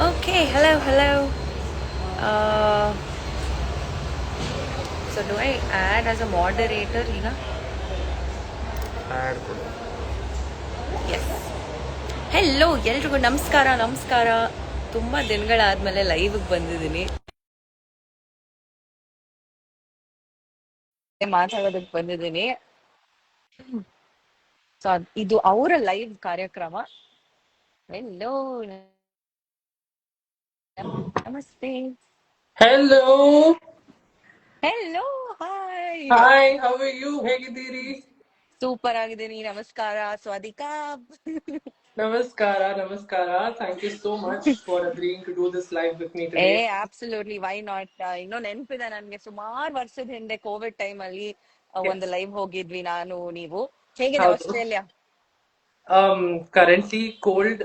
Okay, hello, hello. Uh, so do I add as a moderator ಈಗ? Add ಕೊಡು. Yes. Hello ಎಲ್ರಿಗೂ ನಮಸ್ಕಾರ ನಮಸ್ಕಾರ. ತುಂಬ ದಿನಗಳಾದ್ಮೇಲೆ ಲೈವ್ಗೆ ಬಂದಿದ್ದೀನಿ, ಮಾತಾಡೋದಕ್ಕೆ ಬಂದಿದ್ದೀನಿ. ಸೊ ಇದು ಅವರ ಲೈವ್ ಕಾರ್ಯಕ್ರಮ. ಹೆಲ್ಲೋ, ನಮಸ್ತೆ. Hello, hello, hi. Hi, how are you? ಹೇಗಿದ್ದೀರಿ? ಸೂಪರ್ ಆಗಿದ್ದೀನಿ, ನಮಸ್ಕಾರ, ಸ್ವಾದಿಕಾ. ನಮಸ್ಕಾರ, ನಮಸ್ಕಾರ. Thank you so much for agreeing to do this live with me a today. Absolutely, why not. ಇನ್ನೂ ನೆನಪಿದೆ ನನ್ಗೆ, ಸುಮಾರು ವರ್ಷದ ಹಿಂದೆ ಕೋವಿಡ್ ಟೈಮ್ ಅಲ್ಲಿ ಒಂದು ಎಸ್, ಲೈವ್ ಹೋಗಿದ್ವಿ ನಾನು ನೀವು. ಹೇಗಿದೆ ಹೌದು. ಆಸ್ಟ್ರೇಲಿಯಾ? ಕರೆಂಟ್ಲಿ ಕೋಲ್ಡ್,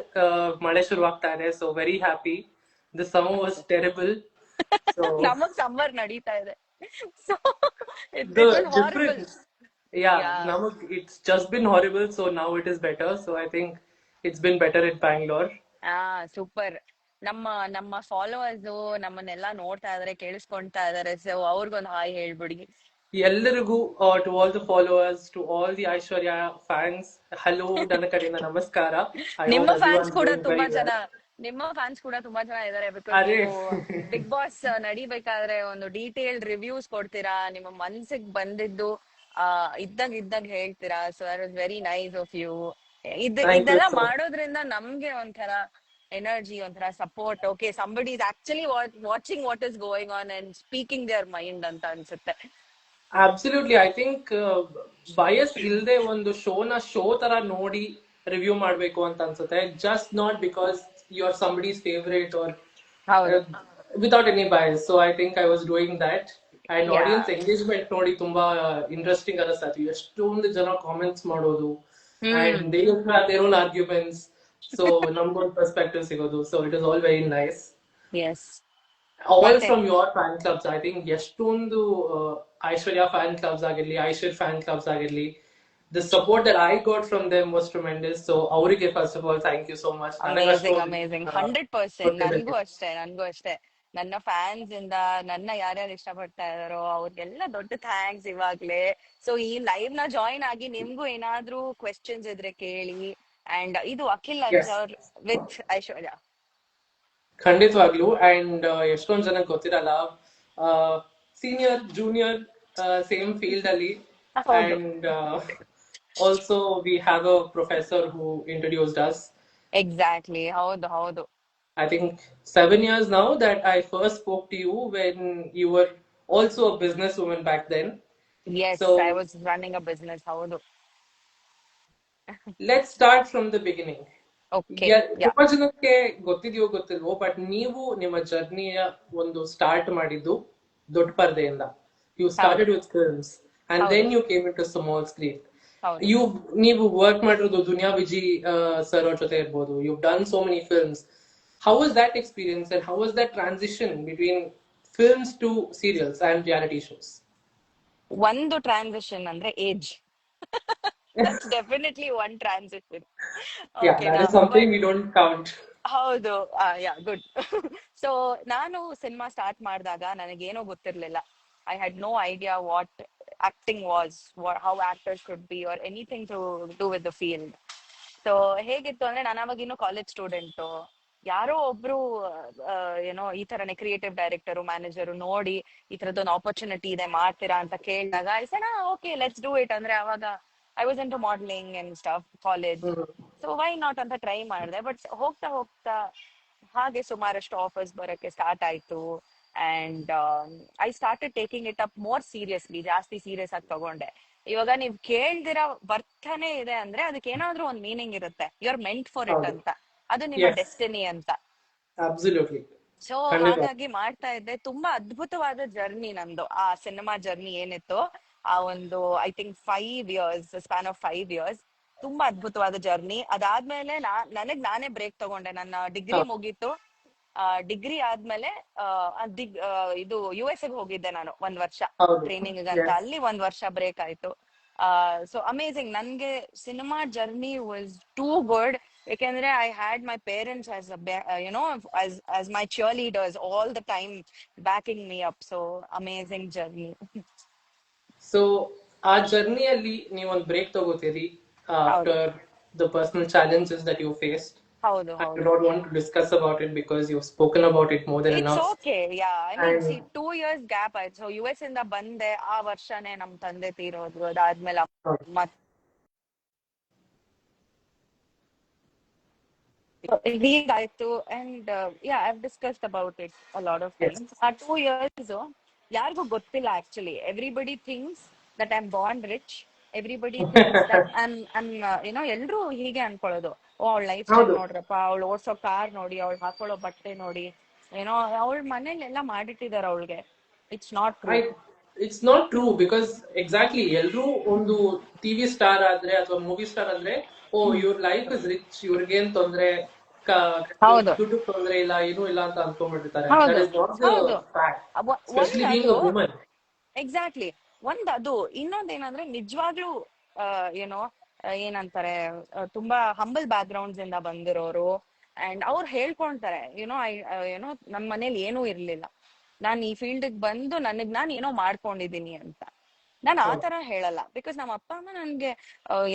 ಮಳೆ ಶುರುವಾಗ್ತಾ ಇದೆ, so very happy. The summer was terrible. So ನಮಗ್ ಸಮ್ಮರ್ ನಡೀತಾ ಇದೆ. So the it was horrible. Difference, yeah, yeah, ನಮಗ್ it's just been horrible, so now it is better. So I think it's been better in Bangalore. ಆ super. ನಮ್ಮ ನಮ್ಮ followers ನಮ್ಮನ್ನೆಲ್ಲಾ ನೋಡ್ತಾ ಇದಾರೆ, ಕೇಳಿಸ್ಕೊಂತಾ ಇದಾರೆ. ಸೊ ಅವ್ರಿಗೊಂದು ಹಾಯ್ ಹೇಳ್ಬಿಡಿ. ಎಲ್ಲರಿಗೂ, to all the followers, to all the Aishwarya fans, hello ನನ್ನ ಕಡೆಯಿಂದ ನಮಸ್ಕಾರ. ಐ ನಿಮ್ಮ ಹೋಪ್ ಫ್ಯಾನ್ಸ್ ಎವ್ರಿವನ್ ಕೂಡ ಡೂಯಿಂಗ್ ತುಂಬಾ ವೆರಿ ಜನ ವೆಲ್. ನಿಮ್ಮ ಫ್ಯಾನ್ಸ್ ಕೂಡ ತುಂಬಾ ಜನ ಇದಾರೆ. ಬಿಕಾಸ್ ಅರೆ ನೀವು ಬಿಗ್ ಬಾಸ್ ನಡಿಬೇಕಾದ್ರೆ ಒಂದು ಡೀಟೇಲ್ಡ್ ರಿವ್ಯೂಸ್ ಕೊಡ್ತೀರಾ, ನಿಮ್ಮ ಮನ್ಸಿಗೆ ಬಂದಿದ್ದು ಆ ಇದ್ದಾಗ ಹೇಳ್ತೀರಾ. So that was very nice of you. Thank you ಇದೆಲ್ಲ ಸೋ. ಮಾಡೋದ್ರಿಂದ ನಮ್ಗೆ ಒಂಥರ ಎನರ್ಜಿ, ಒಂಥರ support. Okay, somebody is actually watching what is going on and speaking their mind ಅಂತ ಅನ್ಸುತ್ತೆ. ಅಬ್ಸಲ್ಯೂಟ್ಲಿ, ಐ ಥಿಂಕ್ ಬಯಸ್ ಇಲ್ದೆ ಒಂದು ಶೋ ತರ ನೋಡಿ ರಿವ್ಯೂ ಮಾಡ್ಬೇಕು ಅಂತ ಅನ್ಸುತ್ತೆ. Just not because you are somebody's favourite or ಹೌದು. Without any bias. So I think I was doing that. And yeah. Audience engagement ನೋಡಿ ತುಂಬಾ ಇಂಟ್ರೆಸ್ಟಿಂಗ್ ಅನಿಸ್ತು. ಎಷ್ಟೊಂದು ಜನ ಕಾಮೆಂಟ್ಸ್ ಮಾಡೋದು hmm. And they have their own arguments. So ನಮ್ಗೊಂದು perspective ಸಿಗೋದು. So it is all very nice. Yes. All ಮತ್ತೆ from your fan clubs. I think ಎಷ್ಟೊಂದು ಐಶ್ವರ್ಯ ಫ್ಯಾನ್ ಕ್ಲಬ್ಸ್ ಆಗಿರ್ಲಿ, ಐಶ್ವರ್ಯ ಫ್ಯಾನ್ ಕ್ಲಬ್ಸ್ ಆಗಿರ್ಲಿ, the support that I got from them was tremendous. So ಅವರಿಗೆ first of all thank you so much. Amazing, ನನಗಷ್ಟೊಂದು amazing. 100%. ನನ್ಗೂ ಅಷ್ಟೇ. ನನ್ನ fans ಇಂದ ನನ್ನ ಯಾರ್ಯಾರು ಇಷ್ಟಪಡ್ತಾ ಇದಾರೋ ಅವ್ರಿಗೆಲ್ಲ ದೊಡ್ಡ ಥ್ಯಾಂಕ್ಸ್ ಇವಾಗ್ಲೇ. ಸೊ ಈ ಲೈವ್ ನ ಜಾಯಿನ್ ಆಗಿ ನಿಮ್ಗೂ ಏನಾದ್ರೂ ಕ್ವೆಶ್ಚನ್ಸ್ ಇದ್ರೆ ಕೇಳಿ. ಅಂಡ್ ಇದು ಅಖಿಲ್ ಎಸ್, ಅಜ್ಜರ್ ವಿತ್ ಐಶ್ವರ್ಯ. ಖಂಡಿತವಾಗ್ಲು. ಅಂಡ್ ಎಷ್ಟೊಂದ್ ಜನಕ್ಕೆ ಗೊತ್ತಿರಲ್ಲ, ಸೀನಿಯರ್ ಜೂನಿಯರ್ ಸೇಮ್ ಫೀಲ್ಡ್ ಅಲ್ಲಿ. ಹೌದು. And also we have a professor who introduced us. Exactly, ಹೌದು ಹೌದು. I think 7 years now that I first spoke to you when you were also a businesswoman back then. Yes, So I was running a business. ಹೌದು. let's start from the beginning. Okay. Yeah. ತುಂಬಾ ಜನಕ್ಕೆ ಗೊತ್ತಿದೆಯೋ ಗೊತ್ತಿಲ್ವೋ, but ನೀವು ನಿಮ್ಮ ಜರ್ನಿಯ ಒಂದು start ಮಾಡಿದ್ದು ದೊಡ್ಡ ಪರದೆಯಿಂದ. You ಹೌದು ಸ್ಟಾರ್ಟೆಡ್ ವಿತ್ ಫಿಲ್ಮ್ಸ್ ಅಂಡ್ ಹೌದು then you came into small screen. ಹೌದು. you ನೀವು ವರ್ಕ್ ಮಾಡಿರೋದು ದುನಿಯಾ ವಿಜಿ ಸರ್ ಅವ್ರ ಜೊತೆ ಇರ್ಬೋದು. You done so many films. How was that experience and how was that transition between films to serials and reality shows? ಒಂದು transition ಅಂದ್ರೆ age. That's definitely one transition. Yeah, that ಓಕೆನಾ? is something but we don't count. ಹೌದು. Yeah, good. So ನಾನು cinema start ಮಾಡಿದಾಗ ನನಗೇನೋ ಗೊತ್ತಿರ್ಲಿಲ್ಲ. I had no idea what acting was, how actors should be or anything to do with the field. So ಹೇಗಿತ್ತು ಅಂದ್ರೆ, ನಾನು ಅವಾಗ ಇನ್ನೂ ಕಾಲೇಜ್ ಸ್ಟೂಡೆಂಟು. ಯಾರೋ ಒಬ್ರು ಏನೋ ಈ ತರನೇ ಕ್ರಿಯೇಟಿವ್ ಡೈರೆಕ್ಟರು ಮ್ಯಾನೇಜರು ನೋಡಿ ಈ ತರದೊಂದು ಆಪರ್ಚುನಿಟಿ ಇದೆ, ಮಾಡ್ತೀರಾ ಅಂತ ಕೇಳಿದಾಗ I said okay let's do it. ಅಂದ್ರೆ ಅವಾಗ I was into modelling and stuff college. Mm. So why not ಅಂತ ಟ್ರೈ ಮಾಡಿದೆ. ಬಟ್ ಹೋಗ್ತಾ ಹೋಗ್ತಾ ಹಾಗೆ ಸುಮಾರಷ್ಟು ಆಫರ್ಸ್ ಬರಕ್ಕೆ ಸ್ಟಾರ್ಟ್ ಆಯ್ತು. And I started taking it up more seriously, ಜಾಸ್ತಿ ಸೀರಿಯಸ್ ಆಗಿ ತಗೊಂಡೆ. ಇವಾಗ ನೀವ್ ಕೇಳ್ದಿರ ಬರ್ತಾನೆ ಇದೆ ಅಂದ್ರೆ ಅದಕ್ಕೆ ಏನಾದ್ರೂ ಒಂದ್ ಮೀನಿಂಗ್ ಇರುತ್ತೆ. You are meant for it ಹೌದು. ಅಂತ. ಅದು ನಿಮ್ಮ Yes, ಡೆಸ್ಟಿನಿ ಅಂತ. absolutely. ಸೊ ಖಂಡಿತ. ಹಾಗಾಗಿ ಮಾಡ್ತಾ ಇದ್ದೆ. ತುಂಬಾ ಅದ್ಭುತವಾದ ಜರ್ನಿ ನಂದು, ಆ ಸಿನಿಮಾ ಜರ್ನಿ ಏನಿತ್ತು. ಆ ಒಂದು I think 5 years, span of 5 years, ತುಂಬಾ ಅದ್ಭುತವಾದ ಜರ್ನಿ. ಅದಾದ್ಮೇಲೆ ನನಗ್ ನಾನೇ ಬ್ರೇಕ್ ತಗೊಂಡೆ. ನನ್ನ ಡಿಗ್ರಿ ಹೌದು. ಮುಗೀತು. ಡಿಗ್ರಿ ಆದ್ಮೇಲೆ ಇದು US ಗೆ ಹೋಗಿದ್ದೆ ನಾನು 1 ವರ್ಷ ಹೌದು. ಟ್ರೈನಿಂಗ್ ಅಂತ. Yes. ಅಲ್ಲಿ 1 ವರ್ಷ ಬ್ರೇಕ್ ಆಯ್ತು. So amazing. ನನ್ಗೆ cinema journey was too good. ಯಾಕೆಂದ್ರೆ I had my parents as as my cheerleaders all the time backing me up. So amazing journey. So ಆ ಜರ್ನಿಯಲ್ಲಿ ನೀವೊಂದು ಬ್ರೇಕ್ ತಗೋತೀರಿ ಹೌದು after the personal challenges that you faced. ಹೌದು I do ಹೌದು. not want to discuss about it because you've spoken about it more than it's enough. Okay. Yeah, I mean C And 2 years gap ಆಯ್ತು. So US ಇಂದ ಬಂದೆ, ಆ ವರ್ಷನೇ ನಮ್ ತಂದೆ ತೀರೋದ್ರು. ಅದಾದ್ಮೇಲೆ ಮತ್ ಹೀಗಾಯ್ತು. And yeah, I discussed about it a lot of yes, times. ಆ 2 years ಯಾರಿಗೂ ಗೊತ್ತಿಲ್ಲ actually. Everybody thinks that I am born rich. Everybody thinks that I'm ಎಲ್ರು ಹೀಗೆ ಅನ್ಕೊಳ್ಳೋದು. ಓ, ಅವಳ ಲೈಫ್ ಸ್ಟೈಲ್ ಹೌದು. ನೋಡ್ರಪ್ಪ, ಅವಳು ಓಡ್ಸೋ ಕಾರ್ ನೋಡಿ, ಅವಳು ಹಾಕೊಳ್ಳೋ ಬಟ್ಟೆ ನೋಡಿ, ಅವಳ ಮನೇಲಿ ಎಲ್ಲ ಮಾಡಿಟ್ಟಿದಾರ ಅವಳಿಗೆ. It's not true. I it's not true because exactly ಎಲ್ರೂ ಒಂದು ಟಿವಿ ಸ್ಟಾರ್ ಆದ್ರೆ ಅಥವಾ ಮೂವಿ ಸ್ಟಾರ್ ಆದ್ರೆ ಓ ಇವ್ರ ಲೈಫ್ ಇಸ್ ರಿಚ್, ಇವ್ರಿಗೇನ್ ತೊಂದ್ರೆ, ಹೌದು ದುಡ್ಡು ತೊಂದ್ರೆ ಇಲ್ಲ, ಏನೂ ಇಲ್ಲ ಅಂತ ಅನ್ಕೊಂಡ್ಬಿಟ್ಟಿರ್ತಾರೆ. ದಟ್ ಹೌದು ಇಸ್ ನಾಟ್ ದ ಹೌದು. ಫ್ಯಾಕ್ಟ್, ಎಸ್ಪೆಷಲಿ ಬೀಯಿಂಗ್ ಒಂದದು ಅ ವುಮನ್. ಎಕ್ಸಾಕ್ಟ್ಲಿ. ಅದು ಇನ್ನೊಂದೇನಂದ್ರೆ ನಿಜವಾಗ್ಲೂ ಏನೋ ಏನಂತಾರೆ, ತುಂಬಾ ಹಂಬಲ್ ಬ್ಯಾಕ್ ಗ್ರೌಂಡ್ಸ್ ಇಂದ ಬಂದಿರೋರು. ಅಂಡ್ ಅವ್ರು ಹೇಳ್ಕೊಂತಾರೆ, ನಮ್ ಮನೇಲಿ ಏನೂ ಇರ್ಲಿಲ್ಲ, ನಾನ್ ಈ ಫೀಲ್ಡ್ ಬಂದು ನಾನು ಏನೋ ಮಾಡ್ಕೊಂಡಿದೀನಿ ಅಂತ. ನಾನು ಆ ತರ ಹೇಳಲ್ಲ. ಬಿಕಾಸ್ ನಮ್ಮ ಅಪ್ಪ ಅಮ್ಮ ನನ್ಗೆ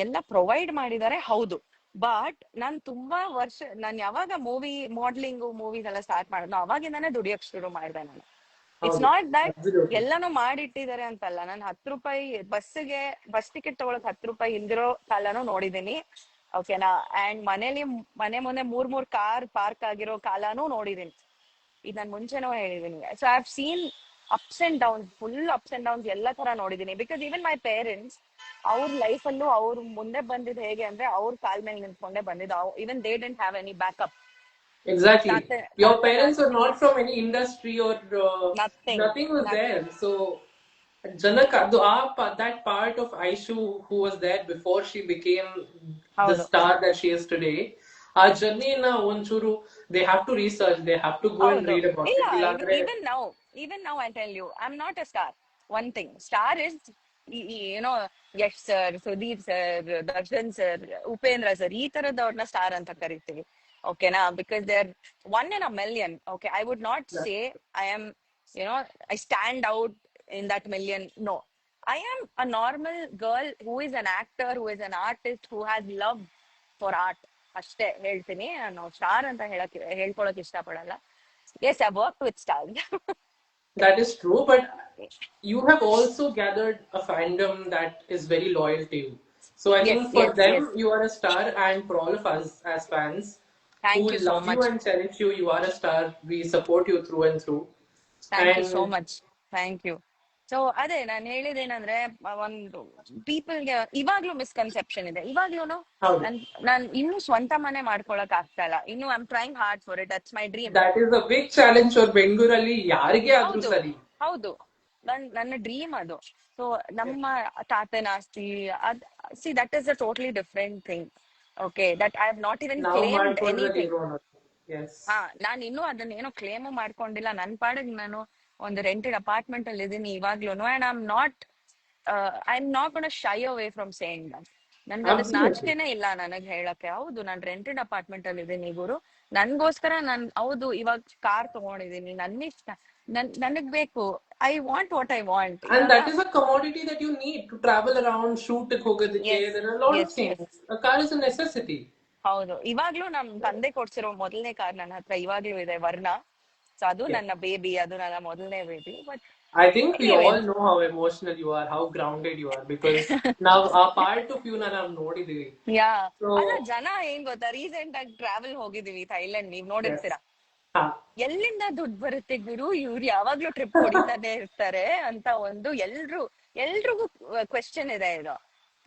ಎಲ್ಲ ಪ್ರೊವೈಡ್ ಮಾಡಿದ್ದಾರೆ, ಹೌದು. ಬಟ್ ನಾನ್ ತುಂಬಾ ನಾನ್ ಯಾವಾಗ ಮೂವೀಸ್ ಎಲ್ಲ ಸ್ಟಾರ್ಟ್ ಮಾಡಿದ್ನೋ ಅವಾಗಿಂದಾನೇ ದುಡಿಯಕ್ ಶುರು ಮಾಡಿದೆ ನಾನು. ಇಟ್ಸ್ ಹೌದು, ನಾಟ್ ದಟ್ ಅಬ್ಸಲ್ಯೂಟ್ಲಿ. ಎಲ್ಲಾನು ಮಾಡಿಟ್ಟಿದ್ದಾರೆ ಅಂತಲ್ಲ. ನಾನು 10 ರೂಪಾಯಿ ಬಸ್ ಟಿಕೆಟ್ ತಗೊಳಕ್ 10 ರೂಪಾಯಿ ಇಲ್ದಿರೋ ಕಾಲನೂ ನೋಡಿದೀನಿ. ಓಕೆನಾ. ಅಂಡ್ ಮನೆ ಮುಂದೆ 3 ಕಾರ್ ಪಾರ್ಕ್ ಆಗಿರೋ ಕಾಲನೂ ನೋಡಿದೀನಿ. ಇದು ನಾನು ಮುಂಚೆನೂ ಹೇಳಿದೀನಿ. So I have seen ups and downs, full ups and downs ಎಲ್ಲ ತರ ನೋಡಿದೀನಿ. ಬಿಕಾಸ್ ಈವನ್ ಮೈ ಪೇರೆಂಟ್ಸ್ ಅವ್ರ ಲೈಫಲ್ಲೂ ಅವ್ರು ಮುಂದೆ ಬಂದಿದ್ದು ಹೇಗೆ ಅಂದ್ರೆ ಅವ್ರ ಕಾಲ್ ಮೇಲೆ ನಿಂತ್ಕೊಂಡೇ ಬಂದಿದ್ದು. Even they didn't have any backup. Exactly. Your parents ತಾತನ were not from any industry or nothing nothing was there. Nothing. So Janaka, that part of Aishu who was there before she became the ಹೌದು star that she is today, our journey na onchuru, they have to research, they have to go and ಹೌದು. read about ಇಲ್ಲ, it. Illandre, even now I tell you, I'm not a star. One thing, star is Yash sir, Sudeep sir, Darshan sir, Upendra sir, ಈ ತರದವ್ರನ್ನ star ಅಂತ ಕರಿತೀವಿ. ಓಕೆನಾ. Because they are one in a million. Okay, I would not say I am I stand out in that million. No, I am a normal girl who is an actor, who is an artist, who has love for art. ಅಷ್ಟೇ ಹೇಳ್ತೀನಿ. ನಾನು star ಅಂತ ಹೇಳ್ಕೊಳಕ್ ಇಷ್ಟಪಡಲ್ಲ. Yes, I work with star. that is true, but you have also gathered a fandom that is very loyal to you. So I Yes, think for yes, yes. them, you are a star, and for all of us as fans Thank who you so love you much. and cherish you, you are a star. We support you through and through. Thank you so And much. Thank you. So ಅದೇ ನಾನು ಹೇಳಿದೇನಂದ್ರೆ, ಒಂದು ಪೀಪಲ್ಗೆ ಇವಾಗ್ಲೂ misconception ಇದೆ. ಇವಾಗ್ಲೂ how ನಾನ್ ಇನ್ನೂ ಸ್ವಂತ ಮನೆ ಮಾಡ್ಕೊಳಕ್ ಆಗ್ತಾ ಇಲ್ಲ. ಇನ್ನು I am trying hard for it. That's my dream. that is a big challenge for ಬೆಂಗಳೂರಲ್ಲಿ ಯಾರಿಗೆ ಆದ್ರೂ ಹೌದು ಸರಿ. ಹೌದು. ನನ್ನ ಡ್ರೀಮ್ ಅದು. ಸೊ ನಮ್ಮ ತಾತನ ಆಸ್ತಿ see that is a totally different thing. Okay, that I have not even ನಾವು ಕ್ಲೇಮ್ಡ್ ಮಾಡ್ಕೊಂಡ್ರೆ ಎನಿಥಿಂಗ್. ಎಸ್, ನಾನು ಇನ್ನೂ ಅದನ್ನೇನೋ ಕ್ಲೇಮು ಮಾಡ್ಕೊಂಡಿಲ್ಲ. ನನ್ನ ಪಾಡಿಗೆ ನಾನು ಒಂದು ರೆಂಟೆಡ್ ಅಪಾರ್ಟ್ಮೆಂಟ್ ಅಲ್ಲಿ ಇದೀನಿ ಇವಾಗ್ಲೂ. And I am not gonna shy away from saying that. ನನ್ಗೆ ಅದಕ್ಕೆ absolutely. ನಾಚಿಕೆನೇ ಇಲ್ಲ ನನಗೆ ಹೇಳಕ್ಕೆ. ಹೌದು, ನಾನು ರೆಂಟೆಡ್ ಅಪಾರ್ಟ್ಮೆಂಟ್ ಅಲ್ಲಿ ಇದೀನಿ ಗುರು. ನನ್ಗೋಸ್ಕರ ಹೌದು, ಇವಾಗ ಕಾರ್ ತಗೊಂಡಿದೀನಿ, ನನ್ನ ಇಷ್ಟ, ನನಗ್ ಬೇಕು. I want what I want. And ಇವಾಗ that is a commodity that you need to travel around, shoot ಹೋಗೋದಕ್ಕೆ. Yes There are a lot of yes things. Yes A car is a necessity. ಹೌದು. ಇವಾಗ್ಲೂ ನಮ್ ತಂದೆ ಕೊಡ್ಸಿರೋ ಮೊದಲನೇ car ನನ್ನ ಹತ್ರ ಇವಾಗ್ಲೂ ಇದೆ, ವರ್ಣ. ಸೊ ಅದು Yes. ನನ್ನ ಬೇಬಿ, ಅದು ನನ್ನ ಮೊದಲನೇ baby. But I think we anyway, all know how emotional you are, how grounded you are, because now a part of you ನಾನು ನೋಡಿದೀವಿ. ಯಾ. So, ಅಲ್ಲ, ಜನ ಏನ್ ಗೊತ್ತಾ, ರೀಸೆಂಟ್ ಆಗಿ ಟ್ರಾವೆಲ್ ಹೋಗಿದೀವಿ ಥೈಲ್ಯಾಂಡ್, ನೀವ್ yes. ನೋಡಿರ್ತೀರಾ. ಹಾ, ಎಲ್ಲಿಂದ ದುಡ್ಡು ಬರುತ್ತೆ ಗುರು, ಇವ್ರು ಯಾವಾಗ್ಲೂ ಟ್ರಿಪ್ ಹೊಡಿತಾನೆ ಇರ್ತಾರೆ ಅಂತ ಎಲ್ರಿಗೂ ಕ್ವೆಶ್ಚನ್ ಇದೆ ಇದು.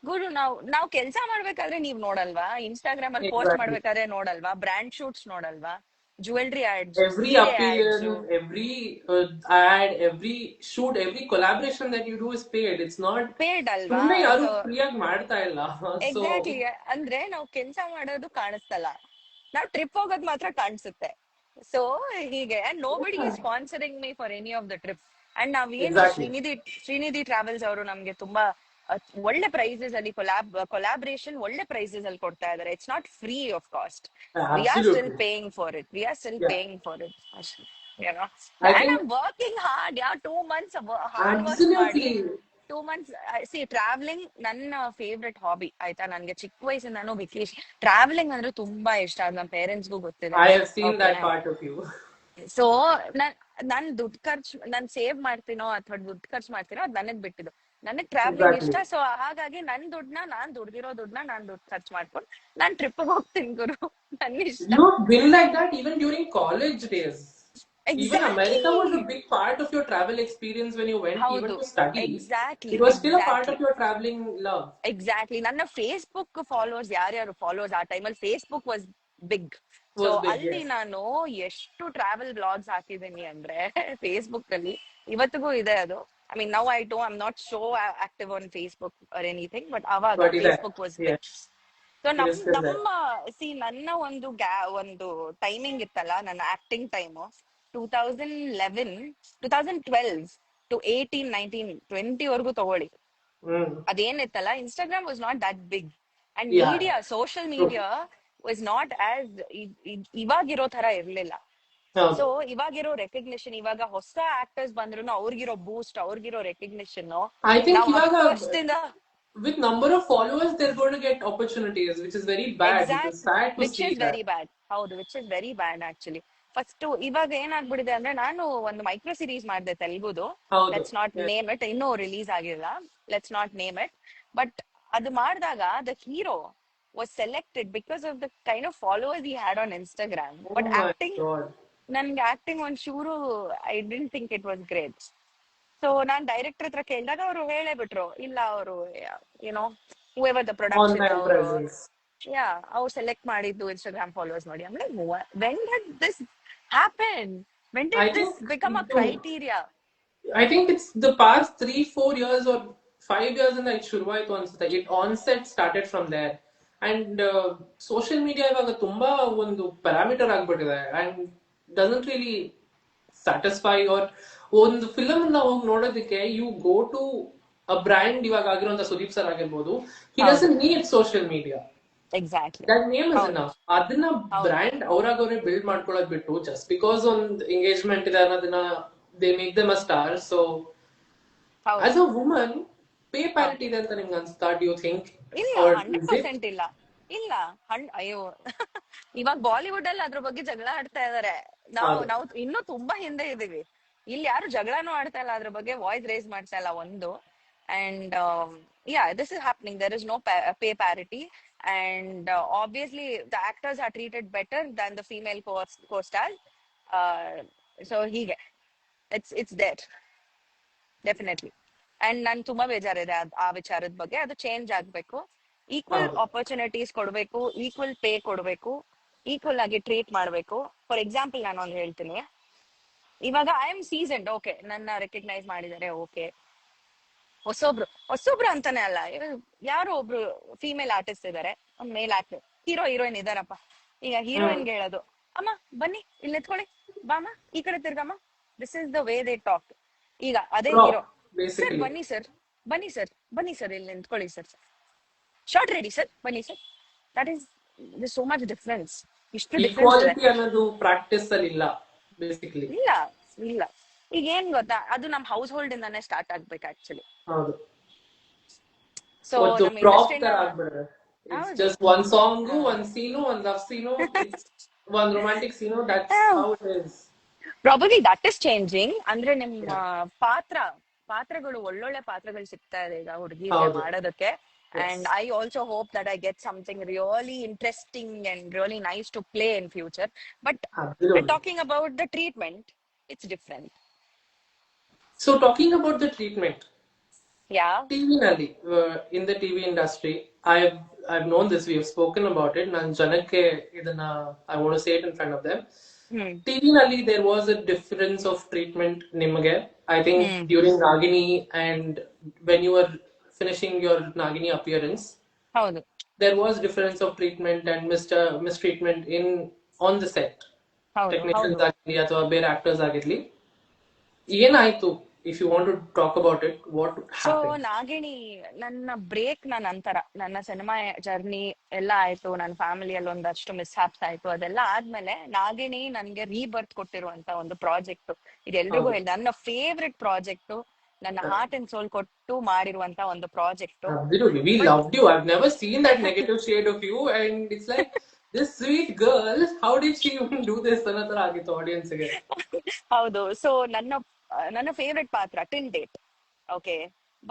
ಗುರು, ನಾವ್ ಕೆಲ್ಸ ಮಾಡ್ಬೇಕಾದ್ರೆ ನೀವ್ ನೋಡಲ್ವಾ? ಇನ್ಸ್ಟಾಗ್ರಾಮ್ ಅಲ್ಲಿ ಪೋಸ್ಟ್ exactly. ಮಾಡ್ಬೇಕಾದ್ರೆ ನೋಡಲ್ವಾ? ಬ್ರ್ಯಾಂಡ್ ಶೂಟ್ಸ್ ನೋಡಲ್ವಾ? ಜ್ಯುವೆಲ್ರಿ ಆಡ್ಸ್, Every ಸೀರೆ ads. appearance, every ad, every shoot, every collaboration that you do is paid. It's not paid ಅಲ್ವಾ? ಸುಮ್ಮನೆ ಯಾರು ಸೊ ಫ್ರೀಯಾಗಿ ಮಾಡ್ತಾ ಇಲ್ಲ. So, exactly. ಅಂದ್ರೆ ನಾವ್ ಕೆಲ್ಸ ಮಾಡೋದು ಕಾಣಿಸ್ತಲ್ಲ, ನಾವ್ ಟ್ರಿಪ್ ಹೋಗೋದ್ ಮಾತ್ರ ಕಾಣಿಸುತ್ತೆ. ಸೊ ಹೀಗೆ nobody is sponsoring me for any of the trip. And ನಾವೇನು exactly. ಶ್ರೀನಿಧಿ ಟ್ರಾವೆಲ್ಸ್ ಅವರು ನಮ್ಗೆ ತುಂಬಾ ಒಳ್ಳೆ ಪ್ರೈಸಸ್ ಅಲ್ಲಿ ಕೊಲಾಬ್ರೇಷನ್ ಒಳ್ಳೆ ಪ್ರೈಸಸ್ ಅಲ್ಲಿ ಕೊಡ್ತಾ ಇದಾರೆ. It's not free of cost. We are still Absolutely. Paying for it. We are still Yeah. Paying for it. You know, I and think I'm working hard. Yeah, 2 months of hard work ಮಾಡಿ absolutely. 2 months. C travelling ನನ್ನ favourite hobby ಆಯ್ತಾ. ನನ್ಗೆ ಚಿಕ್ಕ ವಯಸ್ಸಿಂದಾನು travelling ಅಂದ್ರೆ ತುಂಬಾ ಇಷ್ಟ. ಅದು ನಮ್ಮ ಪೇರೆಂಟ್ಸ್ಗೂ ಗೊತ್ತಿದೆ. I have seen that ಓಕೆನಾ. part of you. ಸೊ ನಾನ್ ದುಡ್ಡು ಖರ್ಚು ನಾನ್ ಸೇವ್ ಮಾಡ್ತೀನೋ ಅಥವಾ ದುಡ್ಡು ಖರ್ಚು ಮಾಡ್ತೀನೋ ಅದ್ ನನಗ್ ಬಿಟ್ಟಿದ್ದು. ನನಗ್ ಟ್ರಾವೆಲಿಂಗ್ Exactly. ಇಷ್ಟ. ಸೊ ಹಾಗಾಗಿ ನಾನ್ ದುಡ್ದಿರೋ ದುಡ್ಡನ್ನ ನಾನ್ ದುಡ್ಡು ಖರ್ಚು ಮಾಡ್ಕೊಂಡು ನಾನ್ ಟ್ರಿಪ್ ಹೋಗ್ತೀನಿ ಗುರು. ನನ್ ಇಷ್ಟ. You've been like that even during college days. Even America was a exactly. big part of your travel experience when you went even ಹೌದು, to study. Exactly It was still a part exactly of your traveling love. Exactly. ನನ್ನ Facebook followers ಯಾರ್ಯಾರು followers ಆ ಟೈಮಲ್ಲಿ Facebook was big. So Was big, ಅಲ್ಲಿ yes. ನಾನು ಎಷ್ಟು travel blogs ಹಾಕಿದ್ದೀನಿ ಅಂದ್ರೆ ಫೇಸ್ಬುಕ್ ಅಲ್ಲಿ ಇವತ್ತಿಗೂ ಇದೆ ಅದು. I mean now I'm not so active on Facebook or anything, but ಅವಾಗ But is that? Facebook was big. Yes. So It is still there. ನನ್ನ ಒಂದು ಟೈಮಿಂಗ್ ಇತ್ತಲ್ಲ, ನನ್ನ ಆಕ್ಟಿಂಗ್ ಟೈಮು 2011 2012 to 18 19 20 ವರ್ಗು ತಗೊಳ್ಳಿ. Mm. ಅದೇನಿತ್ತಲ್ಲ, Instagram was not that big and Yeah. Media, social True. Media was not as ಇವಾಗಿರೋ ತರ ಇರ್ಲಿಲ್ಲ. ಸೊ ಇವಾಗಿರೋ ರೆಕಗ್ನಿಷನ್, ಇವಾಗ ಹೊಸ ಆಕ್ಟರ್ಸ್ ಬಂದ್ರು ಅವ್ರಿಗಿರೋ ಬೂಸ್ಟ್, ಅವ್ರಿಗಿರೋ ರೆಕಗ್ನಿಷನ್ I think ನಾವು 10 Ivaga, ವರ್ಷದಿಂದ with number of followers, they're going to get opportunities, which is very bad. It is sad to which see is that. Very bad. ಹೌದು, which is very bad actually. First ಇವಾಗ ಏನಾಗ್ಬಿಡಿದೆ ಅಂದ್ರೆ, ನಾನು ಒಂದು micro series ಮಾಡಿದೆ ತೆಲುಗುದು. Howದು. Let's not Yes. Name it, ಇನ್ನೂ ರಿಲೀಸ್ ಆಗಿಲ್ಲ. Let's not name it. But ಅದು ಮಾಡಿದಾಗ the hero was selected because of the kind of followers he had on Instagram. Oh but my acting, God. ನನ್ಗೆ acting ಒಂಚೂರು I didn't think it was great. So non director ಹತ್ರ ಕೇಳಿದಾಗ ಅವರು ಹೇಳೇ ಬಿಟ್ರು, ಇಲ್ಲ ಅವರು ಏನೋ whoever the production Online ಅವರು presence. ಅವ್ರು ಸೆಲೆಕ್ಟ್ ಮಾಡಿದ್ದು ಇನ್ಸ್ಟಾಗ್ರಾಮ್ ಫಾಲೋವರ್ಸ್ ನೋಡಿ. I'm like, when did this happen? When I did this think become a no, criteria? I think it's the past 3-4 years or 5 years in it ಶುರುವಾಯ್ತು ಅನ್ಸುತ್ತೆ. It onset started from there. And social media ಇವಾಗ ತುಂಬಾ ಒಂದು parameter ಆಗ್ಬಿಟ್ಟಿದೆ and doesn't really satisfy. or ಒಂದು film ನ ಹೋಗಿ ನೋಡೋದಕ್ಕೆ you go to a brand, ಇವಾಗ ಆಗಿರುವಂತ ಸುದೀಪ್ ಸರ್ ಆಗಿರ್ಬೋದು, he doesn't need social media. Exactly. That name is ಹೌದು enough. ಅದನ್ನ ಹೌದು ಬ್ರ್ಯಾಂಡ್ ಅವ್ರಾಗವ್ರೆ ಬಿಲ್ಡ್ ಮಾಡ್ಕೊಳ್ಳೋದ್ ಬಿಟ್ಟು just because ಒಂದ್ ಎಂಗೇಜ್ಮೆಂಟ್ ಇದೆ ಅನ್ನೋದನ್ನ they make them a star. So ಹೌದು as a woman, pay ಹೌದು. parity ಇದೆ ಅಂತ ನಿಮ್ಗೆ ಅನ್ಸ್ತಾ? Do you think? ಇಲ್ಲ, Or is it? 100% ಇಲ್ಲ. ಇಲ್ಲ, ಅಯ್ಯೋ ಇವಾಗ ಬಾಲಿವುಡ್ ಅಲ್ಲಿ ಅದ್ರ ಬಗ್ಗೆ ಜಗಳ ಆಡ್ತಾ ಇದಾರೆ. ಹೌದು. ನಾವು ಇನ್ನೂ ತುಂಬಾ ಹಿಂದೆ ಇದೀವಿ. ಇಲ್ಲಿ ಯಾರು ಜಗಳನೂ ಆಡ್ತಾ ಇಲ್ಲ, ಅದ್ರ ಬಗ್ಗೆ ವಾಯ್ಸ್ ರೇಸ್ ಮಾಡ್ತಾ ಇಲ್ಲ ಒಂದು. And this is happening. There is no pay parity, and obviously the actors are treated better than the female co-stars. uh, so ಹೀಗೆ it's there ಡೆಫಿನೆಟ್ಲಿ. ಅಂಡ್ ನನ್ ತುಂಬಾ ಬೇಜಾರಿದೆ ಆ ವಿಚಾರದ ಬಗ್ಗೆ. ಅದು ಚೇಂಜ್ ಆಗ್ಬೇಕು. ಈಕ್ವಲ್ ಹೌದು. ಆಪರ್ಚುನಿಟೀಸ್ ಕೊಡ್ಬೇಕು, ಈಕ್ವಲ್ ಪೇ ಕೊಡ್ಬೇಕು, ಈಕ್ವಲ್ ಆಗಿ ಟ್ರೀಟ್ ಮಾಡ್ಬೇಕು. ಫಾರ್ ಎಕ್ಸಾಂಪಲ್ ನಾನು ಒಂದು ಹೇಳ್ತೀನಿ. ಇವಾಗ ಐ ಆಮ್ ಸೀಸನ್ಡ್, ಓಕೆ, ನನ್ನ ರೆಕಗ್ನೈಸ್ ಮಾಡಿದ್ದಾರೆ, ಓಕೆ. ಹೊಸೊಬ್ರು ಅಂತಾನೆ ಅಲ್ಲ, ಯಾರೋ ಒಬ್ರು ಫೀಮೇಲ್ ಆರ್ಟಿಸ್ಟ್ ಇದಾರೆ, ಒಂದ್ ಮೇಲ್ ಆಕ್ಟರ್, ಹೀರೋಯಿನ್ ಇದಾರಪ್ಪ. ಈಗ ಹೀರೋಯಿನ್ಗೆ ಹೇಳೋದು, ಅಮ್ಮ ಬನ್ನಿ ಇಲ್ಲಿ ನಿಂತ್ಕೊಳ್ಳಿ, ಬಾಮ್ಮ ಈ ಕಡೆ ತಿರ್ಗಮ್ಮ. This is the way they talk. ಈಗ ಅದೇ ಹೀರೋ, ಸರ್ Basically, ಬನ್ನಿ ಸರ್, ಬನ್ನಿ ಸರ್, ಬನ್ನಿ ಸರ್, ಇಲ್ಲಿ ನಿಂತ್ಕೊಳ್ಳಿ ಸರ್, ಶಾರ್ಟ್ ರೆಡಿ ಸರ್, ಬನ್ನಿ sir. That is so much difference. ಇಷ್ಟು ಡಿಫ್ರೆನ್ಸ್ ಇದೆ. equality ಅನ್ನೋದು ಪ್ರಾಕ್ಟೀಸ್ ಅಲ್ಲಿ ಇಲ್ಲ ಬೇಸಿಕಲಿ. ಇಲ್ಲ ಇಲ್ಲ. ಈಗ ಏನ್ ಗೊತ್ತಾ, ಅದು ನಮ್ ಹೌಸ್ ಹೋಲ್ಡ್ ಇಂದಾನೆ ಸ್ಟಾರ್ಟ್ ಆಗ್ಬೇಕು ಆಕ್ಚುಲಿ. ಹೌದು. ಸೊ ಒಂದು ನಮ್ ಪ್ರಾಪ್ ಇಂಡಸ್ಟ್ರಿನ, ತರ ಆಗ್ಬಿಡುತ್ತೆ. It's ಹೌದು just one song, one scene, one love scene, it's one romantic scene. That's how it is. Probably that is changing. ಅಂದ್ರೆ ನಿಮ್ಮ ಪಾತ್ರಗಳು, ಒಳ್ಳೊಳ್ಳೆ ಪಾತ್ರಗಳು ಸಿಗ್ತಾ ಇದೆ ಈಗ ಹುಡುಗಿಗೆ ಹೌದು. ಮಾಡೋದಕ್ಕೆ. Yes. And I also hope that I get something really interesting and really nice to play in future. But Absolutely. talking about the treatment, it's different. So talking about the treatment, Yeah. TV ನಲ್ಲಿ, in the TV industry, I've known this, we have spoken about it. ನಾನು ಜನಕ್ಕೆ ಇದನ್ನ I want to say it in front of them. TV ನಲ್ಲಿ there was a difference of treatment ನಿಮಗೆ. I think during Nagini and when you were finishing your Nagini appearance, ಹೌದು there was difference of treatment and mistreatment on the set. ಹೌದು technicians ಹೌದು ಆಗಿರ್ಲಿ ಅಥವಾ ಬೇರೆ actors ಆಗಿರ್ಲಿ. ಏನಾಯ್ತು if you want to talk about it, what so happened? Nagini ನನ್ನ break ನ ನಂತರ, ನನ್ನ ಸಿನಿಮಾ ಜರ್ನಿ ಎಲ್ಲ ಆಯ್ತು, ನನ್ನ ಫ್ಯಾಮಿಲಿಯಲ್ಲಿ ಒಂದಷ್ಟು ಮಿಸ್ಹ್ಯಾಪ್ಸ್ ಆಯ್ತು, ಅದೆಲ್ಲ ಆದ್ಮೇಲೆ ನಾಗಿಣಿ ನನ್ಗೆ ರೀಬರ್ತ್ ಕೊಟ್ಟಿರುವಂತ ಒಂದು ಪ್ರಾಜೆಕ್ಟ್. ಇದು ಎಲ್ರಿಗೂ ಹೌದು. ಹೇಳಿದೆ, ನನ್ನ ಫೇವ್ರೆಟ್ ಪ್ರಾಜೆಕ್ಟ್, ನನ್ನ ಹಾರ್ಟ್ ಅಂಡ್ ಸೋಲ್ ಕೊಟ್ಟು ಮಾಡಿರುವಂತ ಒಂದು project. Absolutely. We but loved you. I've never seen that negative shade of you. And it's like, this sweet girl, how did she even do this? Another ಆಗಿತ್ತು audience ಗೆ. ಹೌದು. So ನನ್ನ favourite ಪಾತ್ರ till date. Okay.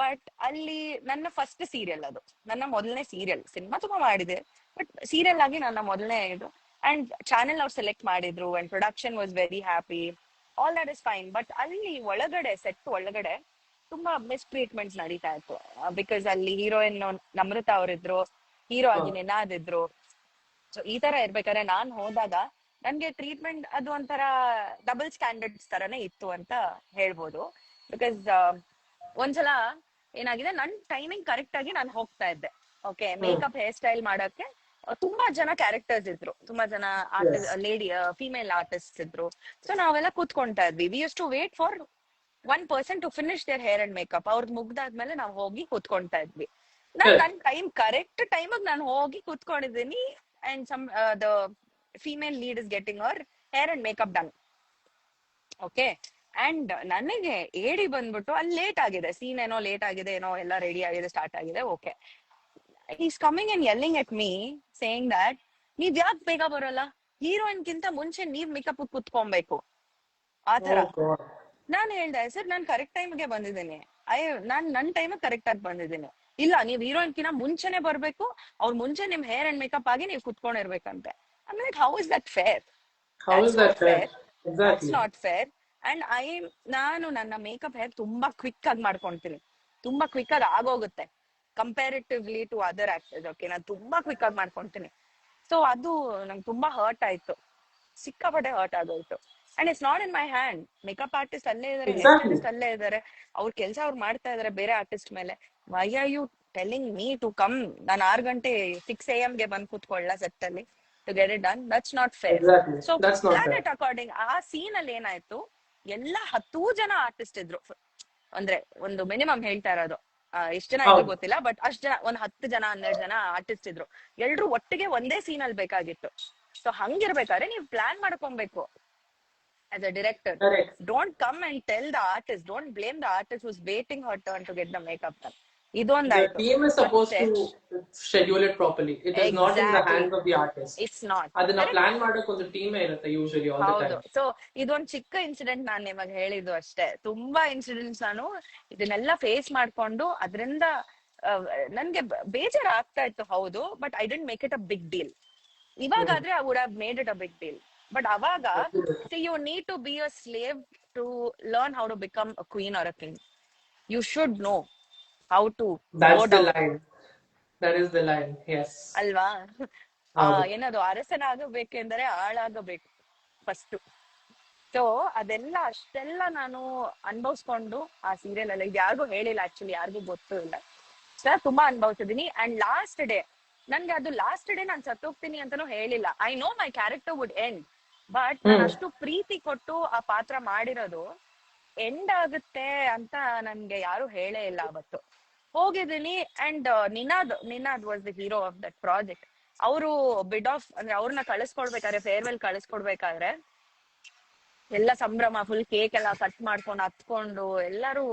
But ಅಲ್ಲಿ ನನ್ನ first serial, ಅದು ನನ್ನ ಮೊದಲನೇ ಸೀರಿಯಲ್. ಸಿನಿಮಾ ತುಂಬಾ ಮಾಡಿದೆ, ಬಟ್ ಸೀರಿಯಲ್ ಆಗಿ ನನ್ನ ಮೊದಲನೇ ಇದು. ಅಂಡ್ ಚಾನೆಲ್ ಅವ್ರು ಸೆಲೆಕ್ಟ್ ಮಾಡಿದ್ರು and production was very happy, all that is fine. But ಅಲ್ಲಿ ಒಳಗಡೆ, ಸೆಟ್ ಒಳಗಡೆ ತುಂಬಾ ಮಿಸ್ ಟ್ರೀಟ್ಮೆಂಟ್ಸ್ ನಡೀತಾ ಇತ್ತು. ಬಿಕಾಸ್ ಅಲ್ಲಿ ಹೀರೋಯಿನ್ ನಮ್ರತ ಅವರಿದ್ರು, ಹೀರೋ ಆಗಿ ಹೌದು. ನಿನಾದ್ ಇದ್ರು. ಸೊ ಈ ತರ ಇರ್ಬೇಕಾದ್ರೆ ನಾನ್ ಹೋದಾಗ ನನ್ಗೆ ಟ್ರೀಟ್ಮೆಂಟ್ ಅದು ಒಂಥರ ಡಬಲ್ ಸ್ಟ್ಯಾಂಡರ್ಡ್ಸ್ ತರನೇ ಇತ್ತು ಅಂತ ಹೇಳ್ಬೋದು. ಬಿಕಾಸ್ ಒಂದ್ಸಲ ಏನಾಗಿದೆ, ನನ್ ಟೈಮಿಂಗ್ ಕರೆಕ್ಟ್ ಆಗಿ ನಾನು ಹೋಗ್ತಾ ಇದ್ದೆ. ಓಕೆ, ಮೇಕಪ್ ಹೇರ್ ಸ್ಟೈಲ್ ಮಾಡಕ್ಕೆ ತುಂಬಾ ಜನ ಕ್ಯಾರೆಕ್ಟರ್ಸ್ ಇದ್ರು, ತುಂಬಾ ಜನ Yes. ಲೇಡಿ ಫಿಮೇಲ್ ಆರ್ಟಿಸ್ಟ್ ಇದ್ರು. ಸೊ ನಾವೆಲ್ಲ ಕೂತ್ಕೊಂತಾ ಇದ್ವಿ. We use to wait for one person to finish their hair and makeup. ಅವ್ರದ್ದು ಮುಗ್ದಾದ್ಮೇಲೆ ನಾವು ಹೋಗಿ ಕೂತ್ಕೊಂತಾ ಇದ್ವಿ. Correct. ನನ್ ಟೈಮ್ ಕರೆಕ್ಟ್ ಟೈಮಿಗೆ ನಾನು ಹೋಗಿ ಕೂತ್ಕೊಂಡಿದ್ದೀನಿ. And some the female lead is getting her hair and makeup done. Okay. And ನನಗೆ ಏಡಿ ಬಂದ್ಬಿಟ್ಟು ಅಲ್ಲಿ ಲೇಟ್ ಆಗಿದೆ, ಸೀನ್ ಏನೋ ಲೇಟ್ ಆಗಿದೆ, ಏನೋ ಎಲ್ಲ ರೆಡಿ ಆಗಿದೆ, ಸ್ಟಾರ್ಟ್ ಆಗಿದೆ. Okay, is coming and yelling at me saying that ನೀವ್ ಯಾಕೆ ಬೇಗ ಬರೋಲ್ಲ, ಹೀರೋಯಿನ್ ಗಿಂತ ಮುಂಚೆ ನೀವ್ ಮೇಕಪ್ ಕುತ್ಕೊಬೇಕು, ಆತರ. Oh God. ನಾನ್ ಹೇಳ್ದೆ, ಸರ್ ನಾನ್ ಕರೆಕ್ಟ್ ಟೈಮ್ಗೆ ಬಂದಿದ್ದೀನಿ, ನಾನ್ ನನ್ ಟೈಮ್ ಕರೆಕ್ಟ್ ಆಗಿ ಬಂದಿದ್ದೀನಿ. ಇಲ್ಲ, ನೀವ್ ಹೀರೋಯಿನ್ ಕಿನ್ನ ಮುಂಚೆನೆ ಬರ್ಬೇಕು, ಅವ್ರ ಮುಂಚೆ ನಿಮ್ ಹೇರ್ ಅಂಡ್ ಮೇಕಪ್ ಆಗಿ ನೀವ್ ಕುತ್ಕೊಂಡಿರ್ಬೇಕಂತೆ. ಆಮೇಲೆ how is that fair? How is That's that not fair? fair. That's Exactly. not fair. And ನಾನು ನನ್ನ ಮೇಕಪ್ ಹೇರ್ ತುಂಬಾ ಕ್ವಿಕ್ ಆಗಿ ಮಾಡ್ಕೊಂತೀನಿ, ತುಂಬಾ ಕ್ವಿಕ್ ಆಗಿ ಆಗೋಗುತ್ತೆ comparatively to other actors. Okay, ನಾನು ತುಂಬಾ ಕ್ವಿಕ್ ಆಗಿ ಮಾಡ್ಕೊಂತೀನಿ. ಸೊ ಅದು ನಂಗೆ ತುಂಬಾ ಹರ್ಟ್ ಆಯ್ತು, ಸಿಕ್ಕಾಪಟ್ಟೆ ಹರ್ಟ್ ಆಗೋಯ್ತು. And it's not in my hand. Makeup artist ಅಲ್ಲೇ ಇದಾರೆ, ಹೇರ್ Exactly. ಸ್ಟೈಲಿಸ್ಟ್ ಅಲ್ಲೇ ಇದಾರೆ, ಅವ್ರ ಕೆಲಸ ಅವ್ರು ಮಾಡ್ತಾ ಇದಾರೆ ಬೇರೆ ಆರ್ಟಿಸ್ಟ್ ಮೇಲೆ. Why are you telling me to come? ನಾನು 6 ಗಂಟೆ 6 AM ಗೆ ಬಂದು ಕೂತ್ಕೊಳ್ಳ ಸೆಟ್ ಅಲ್ಲಿ to get it done? That's not fair. Exactly. So That's not plan fair. It according. ಆ ಸೀನ್ ಅಲ್ಲಿ ಏನಾಯ್ತು, ಎಲ್ಲ 10 ಜನ ಆರ್ಟಿಸ್ಟ್ ಇದ್ರು. ಅಂದ್ರೆ ಒಂದು ಮಿನಿಮಮ್ ಹೇಳ್ತಾ ಇರೋದು, ಎಷ್ಟ್ ಜನ ಇದ್ರು ಹೌದು. ಗೊತ್ತಿಲ್ಲ, ಬಟ್ ಅಷ್ಟ್ ಜನ, ಒಂದ್ 10 ಜನ 12 ಜನ ಆರ್ಟಿಸ್ಟ್ ಇದ್ರು. ಎಲ್ರು ಒಟ್ಟಿಗೆ ಒಂದೇ ಸೀನ್ ಅಲ್ಲಿ ಬೇಕಾಗಿತ್ತು. ಸೊ ಹಂಗಿರ್ಬೇಕಾದ್ರೆ ನೀವು ಪ್ಲಾನ್ ಮಾಡ್ಕೊಬೇಕು as a director. Correct. Don't come and tell the artist, don't blame the artist who's waiting her turn to get the makeup done. The ಇದೊಂದಾಯ್ತು. team is supposed ಮತ್ತೆ to schedule it properly. It is not in the exactly, hands of the artist. It's not ಅದನ್ನ correct. Plan ಮಾಡಕ್ ಒಂದು team ಇರುತ್ತೆ usually all the ಹೌದು. Time. So ಇದೊಂದ್ ಚಿಕ್ಕ incident ನಾನು ನಿವಾಗ ಹೇಳಿದ್ದು ಅಷ್ಟೇ. ತುಂಬಾ ಇನ್ಸಿಡೆಂಟ್ಸ್ ನಾನು ಇದನ್ನೆಲ್ಲ ಫೇಸ್ ಮಾಡ್ಕೊಂಡು ಅದರಿಂದ ನನ್ಗೆ ಬೇಜಾರ್ ಆಗ್ತಾ ಇತ್ತು, ಹೌದು. But I didn't make it a big deal. ಇವಾಗಾದ್ರೆ I would have made it a big deal. But ಅವಾಗ you need to be a slave to learn how to become a queen or a king. You should know how to go That's the down, line. That is the line. Yes. ಅಲ್ವಾ? ಹೌದು. ಏನದು, ಅರಸನಾಗಬೇಕೆಂದರೆ ಆಳಾಗಬೇಕು first. So ಅದೆಲ್ಲ ಅಷ್ಟೆಲ್ಲ ನಾನು ಅನುಭವಿಸ್ಕೊಂಡು ಆ serial ಅಲ್ಲಿ, ಯಾರಿಗೂ ಹೇಳಿಲ್ಲ ಆಕ್ಚುಲಿ, ಯಾರಿಗೂ ಗೊತ್ತೂ ಇಲ್ಲ. ಸೊ ತುಂಬಾ ಅನುಭವಿಸಿದೀನಿ. ಅಂಡ್ ಲಾಸ್ಟ್ ಡೇ ನನ್ಗೆ ಅದು ಲಾಸ್ಟ್ ಡೇ ನಾನು ಸತ್ತೋಗ್ತೀನಿ ಅಂತಾನು ಹೇಳಿಲ್ಲ. I know my character would end, but ನಾನು ಅಷ್ಟು ಪ್ರೀತಿ ಕೊಟ್ಟು ಆ ಪಾತ್ರ ಮಾಡಿರೋದು ಎಂಡ್ ಆಗುತ್ತೆ ಅಂತ ನನ್ಗೆ ಯಾರು ಹೇಳೇ ಇಲ್ಲ ಅವತ್ತು. ಹೋಗಿದ್ದೀನಿ. And Ninad was the hero of that project. ಅವರು ಬಿಡ್ ಆಫ್, ಅಂದ್ರೆ ಅವ್ರನ್ನ ಕಳಿಸ್ಕೊಡ್ಬೇಕಾದ್ರೆ, ಫೇರ್ವೆಲ್ ಕಳಿಸ್ಕೊಡ್ಬೇಕಾದ್ರೆ ಎಲ್ಲ ಸಂಭ್ರಮ, ಫುಲ್ ಕೇಕ್ ಎಲ್ಲ ಕಟ್ ಮಾಡ್ಕೊಂಡು ಹತ್ಕೊಂಡು ಎಲ್ಲರೂ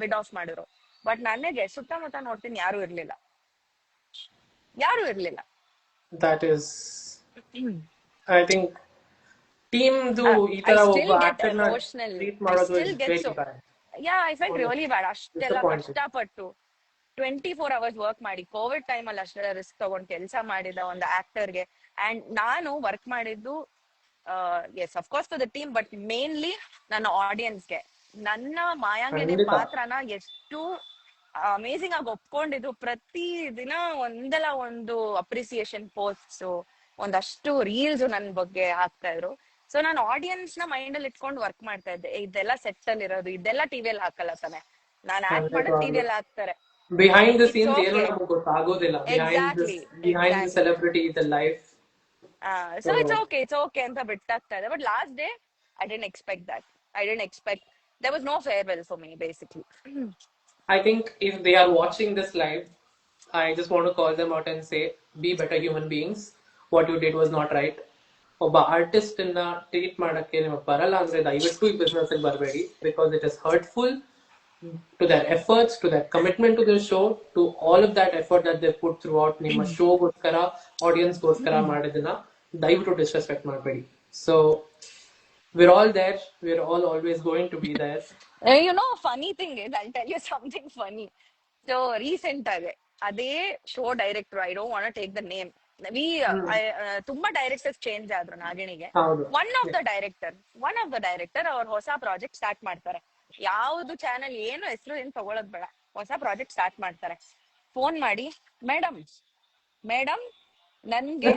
ಬಿಡ್ ಆಫ್ ಮಾಡಿದ್ರು. ಬಟ್ ನನಗೆ ಸುತ್ತಮುತ್ತ ನೋಡ್ತೀನಿ, ಯಾರು ಇರ್ಲಿಲ್ಲ. That is, I think, team ದು ಈ ಐ ತರ ಸ್ಟಿಲ್ ಒಬ್ಬ ಗೆಟ್ ಆಕ್ಟರ್ ನ ಎಮೋಷನಲ್. ಟ್ರೀಟ್ ಐ ಮಾಡೋದು still is get very so, bad. Yeah, I felt Honestly. Really bad. ಅಷ್ಟೆಲ್ಲ Disappointed. ಕಷ್ಟಪಟ್ಟು 24 hours ವರ್ಕ್ ಮಾಡಿ, ಕೋವಿಡ್ ಟೈಮ್ ಅಲ್ಲಿ ಅಷ್ಟೆಲ್ಲ ರಿಸ್ಕ್ ತಗೊಂಡು ಕೆಲಸ ಮಾಡಿದ ಒಂದು ಆಕ್ಟರ್ಗೆ. ಅಂಡ್ ನಾನು ವರ್ಕ್ ಮಾಡಿದ್ದು yes of course for the team, but mainly ನನ್ನ ಆಡಿಯನ್ಸ್ಗೆ. ನನ್ನ ಮಾಯಾಂಗಿನಿ ಖಂಡಿತ. ಪಾತ್ರನ ಎಷ್ಟು ಅಮೇಸಿಂಗ್ ಆಗಿ ಒಪ್ಕೊಂಡಿದ್ರು. ಪ್ರತಿ ದಿನ ಒಂದಲ್ಲ ಒಂದು ಅಪ್ರಿಸಿಯೇಷನ್ ಪೋಸ್ಟ್ಸ್, ಒಂದಷ್ಟು ರೀಲ್ಸ್ ನನ್ನ ಬಗ್ಗೆ ಹಾಕ್ತಾ ಇದ್ರು. ಸೊ ನಾನು ಆಡಿಯನ್ಸ್ ನ ಮೈಂಡ್ ಅಲ್ಲಿ ಇಟ್ಕೊಂಡು ವರ್ಕ್ ಮಾಡ್ತಾ ಇದ್ದೆ. ಇದೆಲ್ಲ ಸೆಟ್ ಅಲ್ಲಿ ಇರೋದು, ಇದೆಲ್ಲ ಟಿವಿಯಲ್ಲಿ ಹಾಕಲ್ಲ ತಾನೆ, ನಾನು ಆಕ್ಟ್ ಮಾಡೋದು ಟಿವಿಯಲ್ಲಿ ಹಾಕ್ತಾರೆ. ಬಿಹೈಂಡ್ ದ ಇಟ್ಸ್ ಸೀನ್ಸ್ ಏನು ಓಕೆ. ನಮಗೆ ಗೊತ್ತಾಗೋದಿಲ್ಲ. Exactly, behind the exactly. Celebrity the life. So it's okay ಅಂತ ಬಿಟ್ಟಾಗ್ತಾ ಇದೆ. But last day I dent expect that. I dent expect there was no farewell for me basically. I think if they are watching this live, I just want to call them out and say, be better human beings. What you did was not right. ಒಬ್ಬ artist ಅನ್ನ treat ಮಾಡಕ್ಕೆ ನಿಮಗೆ ಬರಲ್ಲ ಅಂದ್ರೆ ದಯವಿಟ್ಟು ಈ business ಬರಬೇಡಿ, because it is hurtful to their efforts, to their commitment to the show, to all of that effort that they put throughout ನಿಮ್ಮ ಶೋಗೋಸ್ಕರ ಆಡಿಯನ್ಸ್ಗೋಸ್ಕರ ಮಾಡೋದನ್ನ ದಯವಿಟ್ಟು ಡಿಸ್ರೆಸ್ಪೆಕ್ಟ್ ಮಾಡಬೇಡಿ. So we're all there, we're all always going to be there. You know, funny thing is, I'll tell you something funny. So recent ಅದೇ show director, I don't want to take the name, ತುಂಬಾ directors change ಆದ್ರು ನಾಗಿಣಿಗೆ. One of the director ಅವ್ರ ಹೊಸ project start ಮಾಡ್ತಾರೆ. ಯಾವ್ದು channel ಏನು ಹೆಸರು ಏನ್ ತಗೊಳೋದ್ ಬೇಡ, ಹೊಸ ಪ್ರಾಜೆಕ್ಟ್ ಸ್ಟಾರ್ಟ್ ಮಾಡ್ತಾರೆ. ಫೋನ್ ಮಾಡಿ, ಮೇಡಮ್ ನನ್ಗೆ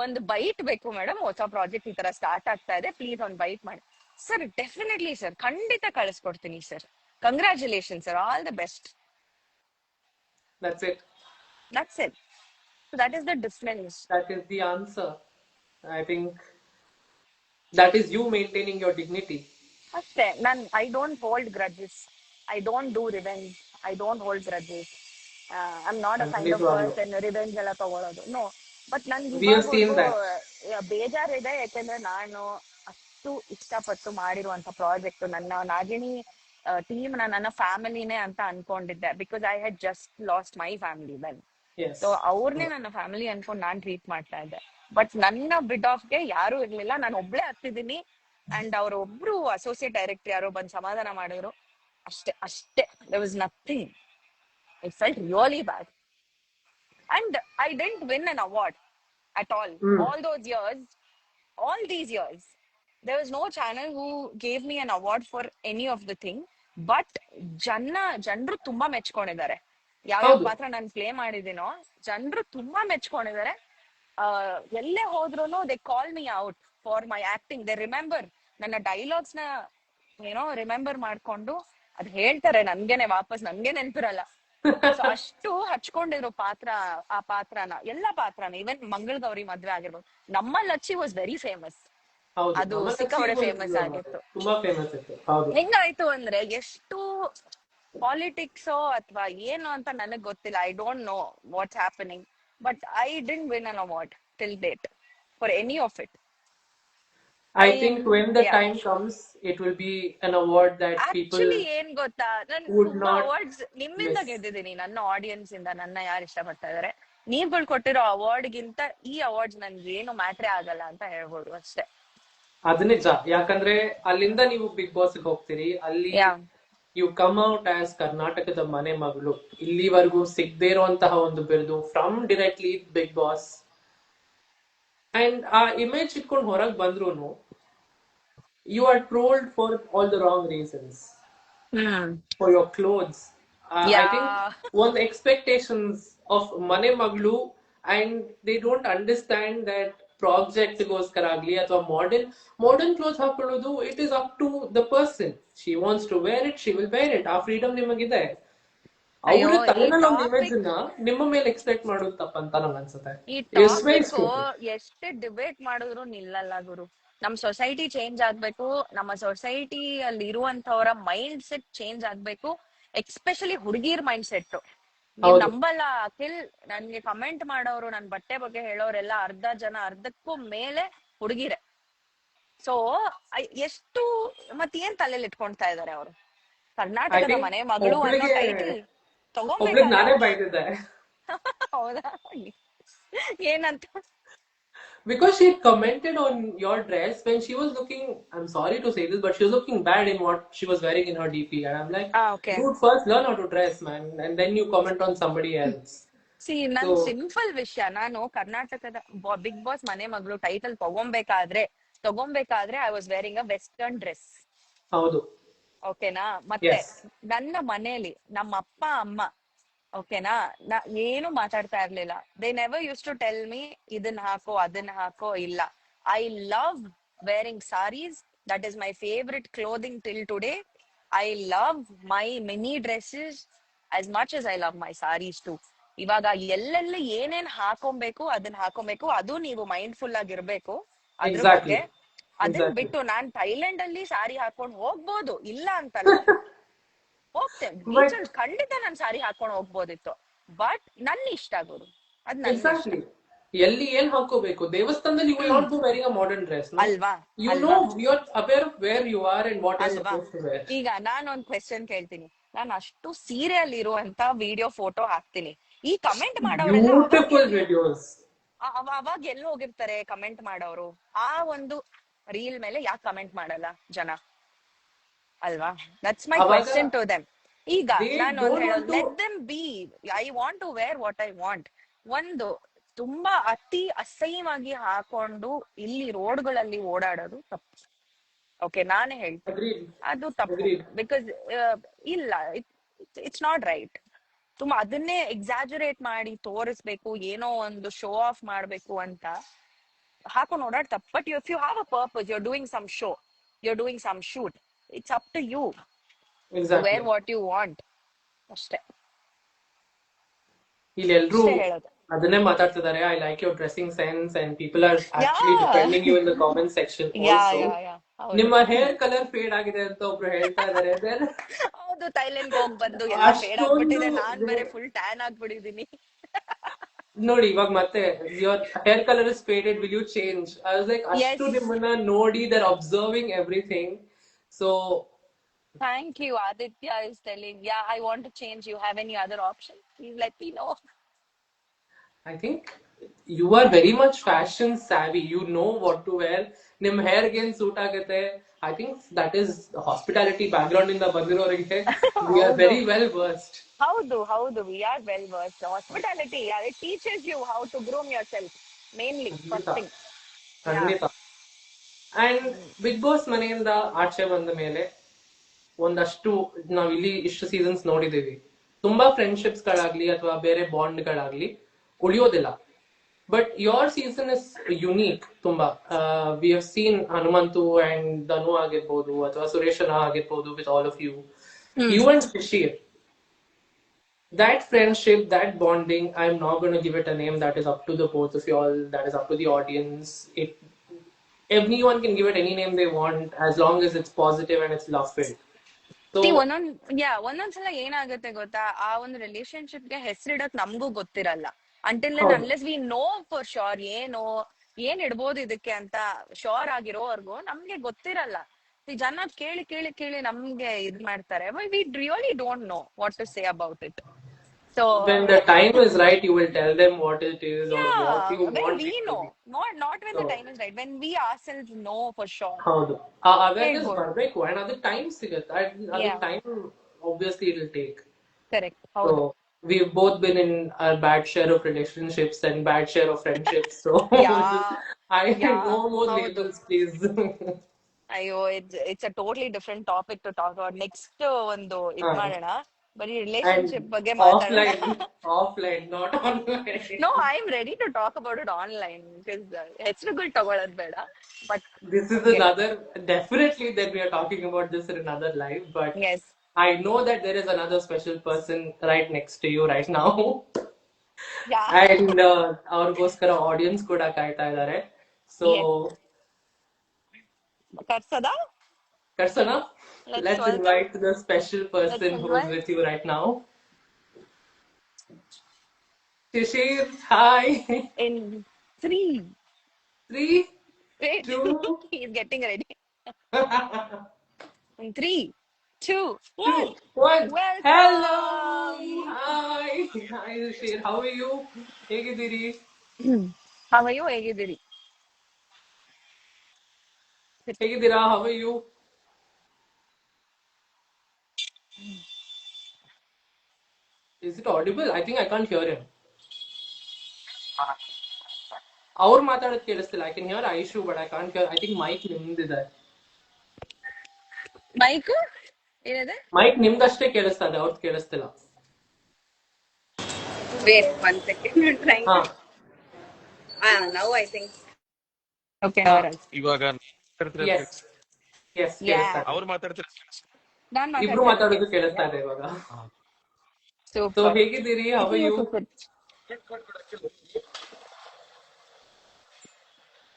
ಒಂದು ಬೈಟ್ ಬೇಕು ಮೇಡಮ್, ಹೊಸ ಪ್ರಾಜೆಕ್ಟ್ ಈ ತರ ಸ್ಟಾರ್ಟ್ ಆಗ್ತಾ ಇದೆ, ಪ್ಲೀಸ್ ಒಂದು ಬೈಟ್ ಮಾಡಿ. ಸರ್ ಡೆಫಿನೆಟ್ಲಿ ಸರ್, ಖಂಡಿತ ಕಳಿಸ್ಕೊಡ್ತೀನಿ sir, congratulation sir, all the best. That's it. So that is the difference. That is the answer. I think that is you maintaining your dignity. ಅಷ್ಟೇ. I don't hold grudges. I don't do revenge. I don't hold grudges. I'm not a kind of person revenge ಎಲ್ಲ ತಗೊಳ್ಳೋದು. No. But ನನ್ಗೆ ಬೇಜಾರಿದೆ, ಯಾಕಂದ್ರೆ ನಾನು ಅಷ್ಟು ಇಷ್ಟಪಟ್ಟು ಮಾಡಿರುವಂತ project, ನನ್ನ ನಾಗಿಣಿ ಟೀಮ್ ನನ್ನ ಫ್ಯಾಮಿಲಿನೇ ಅಂತ ಅನ್ಕೊಂಡಿದ್ದೆ, because I had just last my family when. So ಅವ್ರನ್ನೇ ನನ್ನ ಫ್ಯಾಮಿಲಿ ಅನ್ಕೊಂಡು ನಾನ್ ಟ್ರೀಟ್ ಮಾಡ್ತಾ ಇದ್ದೆ. ಬಟ್ ನನ್ನ ಬಿಡ್ ಆಫ್ಗೆ ಯಾರು ಇರ್ಲಿಲ್ಲ, ನಾನು ಒಬ್ಳೆ ಹತ್ತಿದ್ದೀನಿ. ಅಂಡ್ ಅವ್ರೊಬ್ರು ಅಸೋಸಿಯೇಟ್ ಡೈರೆಕ್ಟರ್ ಯಾರೋ ಬಂದು ಸಮಾಧಾನ ಮಾಡಿದ್ರು, ಅಷ್ಟೇ. there was nothing. It felt really bad. And I didn't win an award at all. All these years, there was no channel who gave me an award for any of the thing. But ಜನರು ತುಂಬಾ ಮೆಚ್ಕೊಂಡಿದ್ದಾರೆ. ಯಾವ್ಯಾವ ಪಾತ್ರ ನಾನು play ಮಾಡಿದೀನೋ ಜನರು ತುಂಬಾ ಮೆಚ್ಕೊಂಡಿದ್ದಾರೆ. ಎಲ್ಲೇ ಹೋದ್ರು they call me out for my acting. They remember ನನ್ನ ಡೈಲಾಗ್ಸ್ ನ ರಿಮೆಂಬರ್ ಮಾಡ್ಕೊಂಡು ಅದ್ ಹೇಳ್ತಾರೆ ನನ್ಗೆನೆ ವಾಪಸ್, ನನ್ಗೆ ನೆನ್ಪಿರಲ್ಲ. ಸೊ ಅಷ್ಟು ಹಚ್ಕೊಂಡಿದ್ರು ಆ ಪಾತ್ರನ, ಎಲ್ಲಾ ಪಾತ್ರನ. ಈವನ್ ಮಂಗಳಗೌರಿ ಮದ್ವೆ ಆಗಿರ್ಬೋದು, ನಮ್ಮಲ್ಲಿ ಅಚ್ಚಿ ವಾಸ್ ವೆರಿ ಫೇಮಸ್. ಅದು ಸಿಕ್ಕಾಪಟ್ಟೆ ಫೇಮಸ್ ಆಗಿತ್ತು. ಹೆಂಗಾಯ್ತು ಅಂದ್ರೆ, ಎಷ್ಟು ಪಾಲಿಟಿಕ್ಸ್ ಅಥವಾ ಏನು ಅಂತ ನನಗ್ ಗೊತ್ತಿಲ್ಲ. I don't know what's happening, but I didn't win an award till date for any of it. I think when the time comes, it will be an award that people actually ಏನ್ ಗೊತ್ತಾ, ನಾನು ತುಂಬಾ awards ನಿಮ್ಮಿಂದ ಗೆದ್ದಿದ್ದೀನಿ, ನನ್ನ audience ಇಂದ. ನನ್ನ ಯಾರು ಇಷ್ಟಪಡ್ತಾ ಇದಾರೆ, ನೀವುಗಳು ಕೊಟ್ಟಿರೋ ಅವಾರ್ಡ್ ಗಿಂತ ಈ ಅವಾರ್ಡ್ಸ್ ನನ್ಗೆ ಏನು ಮ್ಯಾಟ್ರೇ ಆಗಲ್ಲ ಅಂತ ಹೇಳ್ಬೋದು ಅಷ್ಟೇ. ಅದು ನಿಜ. ಯಾಕಂದ್ರೆ ಅಲ್ಲಿಂದ ನೀವು ಬಿಗ್ ಬಾಸ್ ಹೋಗ್ತೀರಿ, ಅಲ್ಲಿ ಯು ಕಮ್ ಔಟ್ ಆಸ್ ಕರ್ನಾಟಕದ ಮನೆ ಮಗಳು. ಇಲ್ಲಿವರೆಗೂ ಸಿಗದೇ ಇರುವಂತಹ ಒಂದು ಬಿರುದು from directly big boss. And ಆ ಇಮೇಜ್ ಇಟ್ಕೊಂಡು ಹೊರಗೆ ಬಂದ್ರು you are trolled for all the wrong reasons. For your clothes. I think one expectations of mane maglu, and they don't understand that project goskara agli athwa modern clothes haಕೊಳ್ಳೋದು, it is up to the person. She wants to wear it, she will wear it. ಆ freedom ನಿಮಗಿದೆ. ಅವರು ತಲೆನಲ್ಲಿ ಒಂದು image ನ ನಿಮ್ಮ ಮೇಲೆ expect ಮಾಡೋದು ತಪ್ಪಂತ ನಂಗೆ ಅನ್ಸುತ್ತೆ. ಎಷ್ಟೇ ಡಿಬೇಟ್ ಮಾಡಿದ್ರು ನಿಲ್ಲಲ್ಲ ಗುರು. ನಮ್ ಸೊಸೈಟಿ ಚೇಂಜ್ ಆಗ್ಬೇಕು, ನಮ್ಮ ಸೊಸೈಟಿ ಅಲ್ಲಿ ಇರುವಂತವರ ಮೈಂಡ್ ಸೆಟ್ ಚೇಂಜ್ ಆಗ್ಬೇಕು, ಎಕ್ಸ್ಪೆಷಲಿ ಹುಡುಗಿರ್ ಮೈಂಡ್ ಸೆಟ್. ನಂಬಲ್ಲ ಅಖಿಲ್, ನನ್ಗೆ ಕಮೆಂಟ್ ಮಾಡೋರು, ನನ್ ಬಟ್ಟೆ ಬಗ್ಗೆ ಹೇಳೋರೆಲ್ಲ ಅರ್ಧಕ್ಕೂ ಮೇಲೆ ಹುಡುಗಿರೆ. ಸೊ ಎಷ್ಟು ಮತ್ತೇನ್ ತಲೆಯಲ್ಲಿ ಇಟ್ಕೊಳ್ತಾ ಇದಾರೆ ಅವರು. ಕರ್ನಾಟಕದ ಮನೆ ಮಗಳು ಅನ್ನೋ ಟೈಟಲ್ ತಗೊಂಡ್ಬೇಕು. ಹೌದಾ, ಏನಂತ? Because she commented on your dress when she was looking, I'm sorry to say this, but she was looking bad in what she was wearing in her DP. And I'm like, okay, dude, first learn how to dress, man, and then you comment on somebody else. See, ನನ್ simple ವಿಷಯ, ನಾನು ಕರ್ನಾಟಕದ big boss ಮನೆ ಮಗಳು title ತಗೊಂಬೇಕಾದ್ರೆ I was wearing a western dress. ಹೌದು, ಓಕೆನಾ? ಮತ್ತೆ ನನ್ನ ಮನೇಲಿ ನಮ್ಮ ಅಪ್ಪ ಅಮ್ಮ, ಓಕೆನಾ, ಏನು ಮಾತಾಡ್ತಾ ಇರ್ಲಿಲ್ಲ. They never use to tell me ಇದನ್ನ ಹಾಕೋ ಅದನ್ನ ಹಾಕೋ, ಇಲ್ಲ. I love wearing sarees. That is my favourite clothing till today. I love my mini dresses as much as I love my sarees too. ಇವಾಗ ಎಲ್ಲೆಲ್ಲಿ ಏನೇನ್ ಹಾಕೊಬೇಕು ಅದನ್ನ ಹಾಕೊಬೇಕು, ಅದು ನೀವು ಮೈಂಡ್ಫುಲ್ ಆಗಿರ್ಬೇಕು ಅದ್ರ ಬಗ್ಗೆ. ಅದನ್ Exactly. ಬಿಟ್ಟು ನಾನ್ ಥೈಲ್ಯಾಂಡ್ ಅಲ್ಲಿ ಸಾರಿ ಹಾಕೊಂಡ್ ಹೋಗ್ಬೋದು, ಇಲ್ಲ ಅಂತಲ್ಲ, ಹೋಗ್ತೇನೆ But ಬೀಚಲ್ಲಿ ಖಂಡಿತ ನಾನ್ ಸಾರಿ ಹಾಕೊಂಡ್ ಹೋಗ್ಬೋದಿತ್ತು. ಬಟ್ ನನ್ನ ಇಷ್ಟ ಗುರು, ಅದ್ ನನ್ನ ಇಷ್ಟ. exactly. ಎಲ್ಲಿ ಏನ್ ಹಾಕೋಬೇಕು ದೇವಸ್ಥಾನದಲ್ಲಿ you will not go wearing a modern dress, no? ಅಲ್ವಾ You ಅಲ್ವಾ know, you're aware of where you are and what you're ಅಲ್ವಾ supposed to wear. ಈಗ ನಾನೊಂದ್ ಕ್ವೆಶ್ಚನ್ ಕೇಳ್ತೀನಿ, ನಾನು ಅಷ್ಟು ಸೀರಿಯಲ್ ಇರುವಂತ ವಿಡಿಯೋ ಫೋಟೋ ಹಾಕ್ತೀನಿ, ಈ ಕಮೆಂಟ್ ಮಾಡೋರೆಲ್ಲ Beautiful videos. ಅವಾಗ ಎಲ್ಲಿ ಹೋಗಿರ್ತಾರೆ ಕಮೆಂಟ್ ಮಾಡೋರು? ಆ ಒಂದು ರೀಲ್ ಮೇಲೆ ಯಾಕೆ ಕಮೆಂಟ್ ಮಾಡಲ್ಲ ಜನ? ಅಲ್ವಾ? ದಟ್ಸ್ ಮೈ ಅವಾಗ ಕ್ವೆಶ್ಚನ್ ಟು ದೆಮ್. ಈಗ they ನಾನು ಒಂದ್ don't want ಹೇಳೋದು, to. Let them be, I want to wear what I want. ಒಂದು ತುಂಬಾ ಅತಿ ಅಸಹ್ಯವಾಗಿ ಹಾಕೊಂಡು ಇಲ್ಲಿ ರೋಡ್ಗಳಲ್ಲಿ ಓಡಾಡೋದು ತಪ್ಪು. ಓಕೆ, ನಾನೇ ಹೇಳ್ತೀನಿ Agreed. ಅದು ತಪ್ಪು. Agreed. ಬಿಕಾಸ್ ಇಲ್ಲ, ಇಟ್ಸ್ ನಾಟ್ ರೈಟ್. ತುಂಬಾ ಅದನ್ನೇ ಎಕ್ಸಾಜುರೇಟ್ ಮಾಡಿ ತೋರಿಸ್ಬೇಕು, ಏನೋ ಒಂದು ಶೋ ಆಫ್ ಮಾಡ್ಬೇಕು ಅಂತ ಹಾಕೊಂಡು ಓಡಾಡ್ ತಪ್ಪು. But if you have a purpose, you are doing some show, you are doing some shoot, it's up to you to Exactly. Wear what you want. ಅಷ್ಟೇ ಇಲ್ಲಿ ಎಲ್ರು ಅಷ್ಟೇ ಹೇಳೋದು. ಅದನ್ನೇ ಮಾತಾಡ್ತಿದ್ದಾರೆ. I like your dressing sense and people are actually yeah depending you in the comment section yeah also. Yeah yeah ಹೌದು ನಿಮ್ಮ hair colour feed ಆಗಿದೆ ಅಂತ ಒಬ್ರು ಹೇಳ್ತಾ ಇದಾರೆ. ಹೌದು, ಥೈಲ್ಯಾಂಡ್ ಹೋಗ್ ಬಂದು ಎಲ್ಲ ಫೇಡ್ ಆಗ್ಬಿಟ್ಟಿದೆ, ಅಷ್ಟೊಂದು ನಾನ್ ಬೇರೆ ಫುಲ್ ಟ್ಯಾನ್ ಆಗ್ಬಿಟ್ಟಿದೀನಿ. ನೋಡಿ ಇವಾಗ ಮತ್ತೆ your hair color is faded, will you change? I was like Yes, ಅಷ್ಟು ನಿಮ್ಮನ್ನ ನೋಡಿ they're observing everything. So thank you. Aditya is telling, yeah, I want to change. You have any other option? Please let me know. I think you are very much fashion savvy. You know what to wear. ನಿಮ್ hair ಗೆ suit ಆಗುತ್ತೆ. I think that is hospitality background ಇಂದ ಬಂದಿರೋರಿಗೆ we are ಹೌದು very well versed. ಹೌದು ಹೌದು, we are well versed. Hospitality, it teaches you how to groom yourself, mainly first ಖಂಡಿತ thing. Yeah. ಖಂಡಿತ. And big boss ಮನೆಯಿಂದ ಆಚೆ ಬಂದ ಮೇಲೆ ಒಂದಷ್ಟು ನಾವ್ ಇಲ್ಲಿ ಇಷ್ಟು ಸೀಸನ್ಸ್ ನೋಡಿದೀವಿ, ತುಂಬಾ ಫ್ರೆಂಡ್ಶಿಪ್ಸ್ ಗಳಾಗ್ಲಿ ಅಥವಾ ಬೇರೆ ಬಾಂಡ್ ಗಳಾಗ್ಲಿ ಉಳಿಯೋದಿಲ್ಲ. But your season is unique ತುಂಬಾ. We have seen Hanumanthu and Dhanu ಆಗಿರ್ಬೋದು ಅಥವಾ ಸುರೇಶನ ಆಗಿರ್ಬೋದು, with all of you, you and Shishir, that friendship, that bonding, I'm not going to give it a name. That is up to the both of y'all, that is up to the audience. Everyone can give it any name they want as long as it's positive and it's love filled. See, So ಒಂದೊಂದ್ಸಲ ಏನಾಗುತ್ತೆ ಗೊತ್ತಾ, ಆ ಒಂದು relationship ಗೆ ಹೆಸರಿಡಕ್ ನಮಗೂ ಗೊತ್ತಿರಲ್ಲ. Until and ಹೌದು unless we know for sure ಏನ್ ಇಡ್ಬೋದು ಇದಕ್ಕೆ ಅಂತ ಶೋರ್ ಆಗಿರೋವರ್ಗು ನಮ್ಗೆ ಗೊತ್ತಿರಲ್ಲ. ಈ ಜನ ಕೇಳಿ ಕೇಳಿ ಕೇಳಿ ನಮ್ಗೆ ಇದ್ ಮಾಡ್ತಾರೆ. We really don't know what to say about it. So when the time is right, you will tell them what it is or what yeah, you when want we it to know, be. not when the So time is right, when we ourselves know for sure, ಹೌದು, ಆ awareness ಹೇಳ್ಬೋದು. ಬರ್ಬೇಕು. And ಅದಕ್ಕೆ time ಸಿಗುತ್ತೆ. ಅದಕ್ಕೆ Yeah, time obviously it will take. correct. ಹೌದು. So we've both been in a bad share of relationships and bad share of friendships. So Yeah, I yeah, no more ಹೌದು. labels, please. ಅಯ್ಯೋ, it's a totally different topic to talk about. Next ಒಂದು ಇದ್ Uh, ಮಾಡೋಣ, ಬರೀ and relationship ಬಗ್ಗೆ ಮಾತಾಡೋಣ. offline, not online. No, I am ready to talk about it online, because ಹೆಸರುಗಳು ತಗೊಳ್ಳೋದು ಬೇಡ. But This is okay, another, definitely that we are talking about this in another live, but yes, I know that there is another special person right next to you right now. Yeah, And ಅವ್ರಿಗೋಸ್ಕರ audience ಕೂಡ ಕಾಯ್ತಾ ಇದ್ದಾರೆ. So yes, ಕರ್ಸದ. Karsana, Let's let's welcome, invite the special let's person who's invite. with you right now. Shishir, hi. In 3, 3, wait, 2, he's getting ready. In 3, 2, 2, 1, 1. Hello. welcome. Hi. Hi, Shishir. How are you? ಹೇಗಿದ್ದೀರಿ? How are you? ಹೇಗಿದ್ದೀರಿ? ಹೇಗಿದ್ದೀರಾ? How are you? Is it audible? I think I can't hear him. ಅವ್ರು ಮಾತಾಡೋದು ಕೇಳಿಸ್ತಿಲ್ಲ. I can hear Aishu, but I can't hear. I think mic ನಿಮ್ದಿದೆ. Mic ಏನಿದೆ? Mic ನಿಮ್ದಷ್ಟೇ ಕೇಳಿಸ್ತಾ ಇದೆ, ಅವ್ರದ್ದು ಕೇಳಿಸ್ತಿಲ್ಲ. Wait 1 second. I'm trying ಹಾ to. Now I think. Okay, ಹಾ alright. ಇವಾಗ ಎಸ್ ಎಸ್ Yeah, ಕೇಳಿಸ್ತಾ ಇದೆ. ಅವ್ರು ಮಾತಾಡ್ತಾರೆ. ನಾನ್ ಇಬ್ರು ಮಾತಾಡ್ತಿರೋದು ಮಾತಾಡೋದು ಕೇಳಿಸ್ತಾ ಕೇಳಿಸ್ತಿದ್ಯಾ? ಇದೆ ಇವಾಗ. So Super. ಹೇಗಿದ್ದೀರಿ? How are you? Super.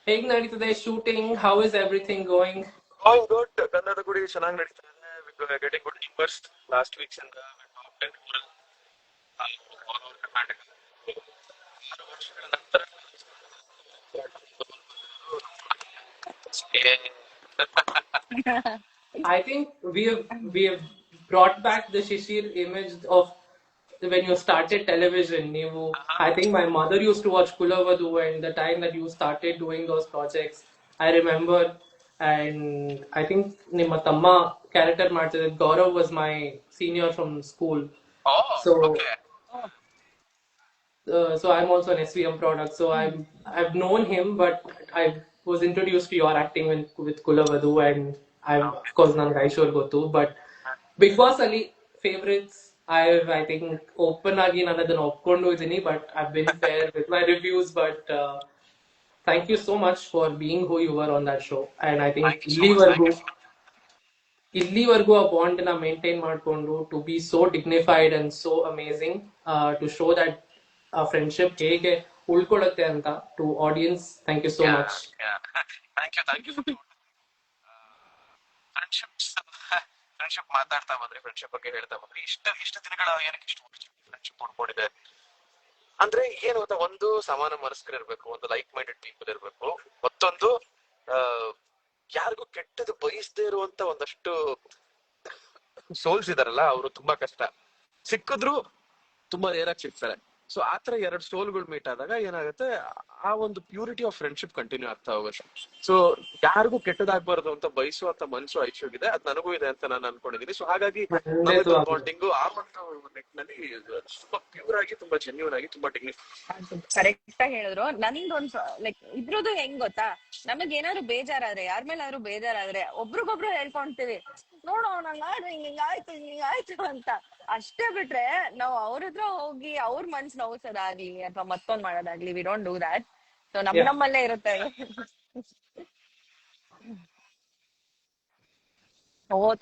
ಹೇಗ್ ನಡೀತದೆ shooting? How is everything going? Going good. Kannada ಗುಡಿ ಚೆನ್ನಾಗಿ ನಡೀತಾ ಇದೆ. Getting good numbers last weeks ಇಂದ ಟಾಪ್ 10 ಆಲ್ ಓವರ್ ಕರ್ನಾಟಕ. 6 ವರ್ಷಗಳ ನಂತರ I think we have brought back the Shishir image of when you started television. I think my mother used to watch Kulavadu, and the time that you started doing those projects, I remember. And I think ನಿಮ್ಮ ತಮ್ಮ character ಮಾಡ್ತಿದ್ದ Gaurav was my senior from school. So okay. so I'm also an SVM product. So I've known him, but I was introduced to your acting with Kulavadu, and I'm of course ನನಗೆ ಐಶ್ವರ್ ಗೊತ್ತು. But Big Boss ಅಲ್ಲಿ favorites, I think open ಆಗಿ ನಾನು ಅದನ್ನ ಒಪ್ಕೊಂಡು ಇದ್ದೀನಿ, but I've been fair with my reviews. But thank you so much for being who you were on that show. And I think thank you so much. ಇಲ್ಲಿವರೆಗೂ ಆ bond ನ maintain ಮಾಡ್ಕೊಂಡು to be so dignified and so amazing, to show that friendship ಹೇಗೆ ಉಳ್ಕೊಳ್ಳುತ್ತೆ ಅಂತ to audience. Thank you so much. Thank you friendship ಮಾತಾಡ್ತಾ ಬಂದ್ರೆ, friendship ಬಗ್ಗೆ ಹೇಳ್ತಾ ಬಂದ್ರೆ, ಇಷ್ಟು ದಿನಗಳ ಏನಕ್ಕೆ ಇಷ್ಟು ಫ್ರೆಂಡ್ಶಿಪ್ ಉಳ್ಕೊಂಡಿದೆ ಅಂದ್ರೆ ಏನು ಗೊತ್ತಾ, ಒಂದು ಸಮಾನ ಮನಸ್ಕರು ಇರ್ಬೇಕು, ಒಂದು ಲೈಕ್ ಮೈಂಡೆಡ್ ಪೀಪಲ್ ಇರ್ಬೇಕು, ಮತ್ತೊಂದು ಯಾರಿಗೂ ಕೆಟ್ಟದ್ದು ಬಯಸದೇ ಇರುವಂತ ಒಂದಷ್ಟು ಸೋಲ್ಸ್ ಇದಾರಲ್ಲ, ಅವರು ತುಂಬಾ ಕಷ್ಟ. ಸಿಕ್ಕಿದ್ರು ತುಂಬಾ ರೇರ್ ಆಗಿ ಸಿಗ್ತಾರೆ. ಸೊ ಆತರ 2 ಸೋಲ್ಗಳು ಮೀಟ್ ಆದಾಗ ಏನಾಗುತ್ತೆ, ಆ ಒಂದು ಪ್ಯೂರಿಟಿ ಆಫ್ ಫ್ರೆಂಡ್ಶಿಪ್ ಕಂಟಿನ್ಯೂ ಆಗ್ತಾ ಹೋಗುತ್ತೆ. ಸೊ ಯಾರಿಗೂ ಕೆಟ್ಟದಾಗ್ಬಾರ್ದು ಅಂತ ಬಯಸುವಂತ ಮನ್ಸು ಐಶ್ವರ್ಗಿದೆ, ಅದ್ ನನಗೂ ಇದೆ ಅಂತ ನಾನು ಅನ್ಕೊಂಡಿದೀನಿ. ಸೊ ಹಾಗಾಗಿ ಬಾಂಡಿಂಗು ಆ ಒಂದು ನಿಟ್ಟಿನಲ್ಲಿ ತುಂಬಾ ಪ್ಯೂರ್ ಆಗಿ, ತುಂಬಾ ಜೆನ್ಯೂನ್ ಆಗಿ, ತುಂಬಾ ಕರೆಕ್ಟ್ ಆಗಿ ಹೇಳಿದ್ರು. ನಂದೊಂದು ಲೈಕ್ ಇದ್ರದ್ದು ಹೆಂಗ್ ಗೊತ್ತಾ, ನಮಗ್ ಏನಾದ್ರು ಬೇಜಾರಾದ್ರೆ, ಯಾರ ಮೇಲಾದ್ರು ಬೇಜಾರಾದ್ರೆ ಒಬ್ರಿಗೊಬ್ರು ಹೇಳ್ಕೊಂತೀವಿ, ನೋಡು ನಂಗಾಯ್ತು ಹಿಂಗಾಯ್ತು ಅಂತ. ಅಷ್ಟೇ ಬಿಟ್ರೆ ನಾವ್ ಅವ್ರ ಹತ್ರ ಹೋಗಿ ಅವ್ರ ಮನ್ಸ್ ನೋವ್ಸೋದಾಗ್ಲಿ ಅಥವಾ ಮತ್ತೊಂದ್ ಮಾಡೋದಾಗ್ಲಿ, we don't do that. So ನಮ್ಮಲ್ಲೇ ಇರುತ್ತೆ.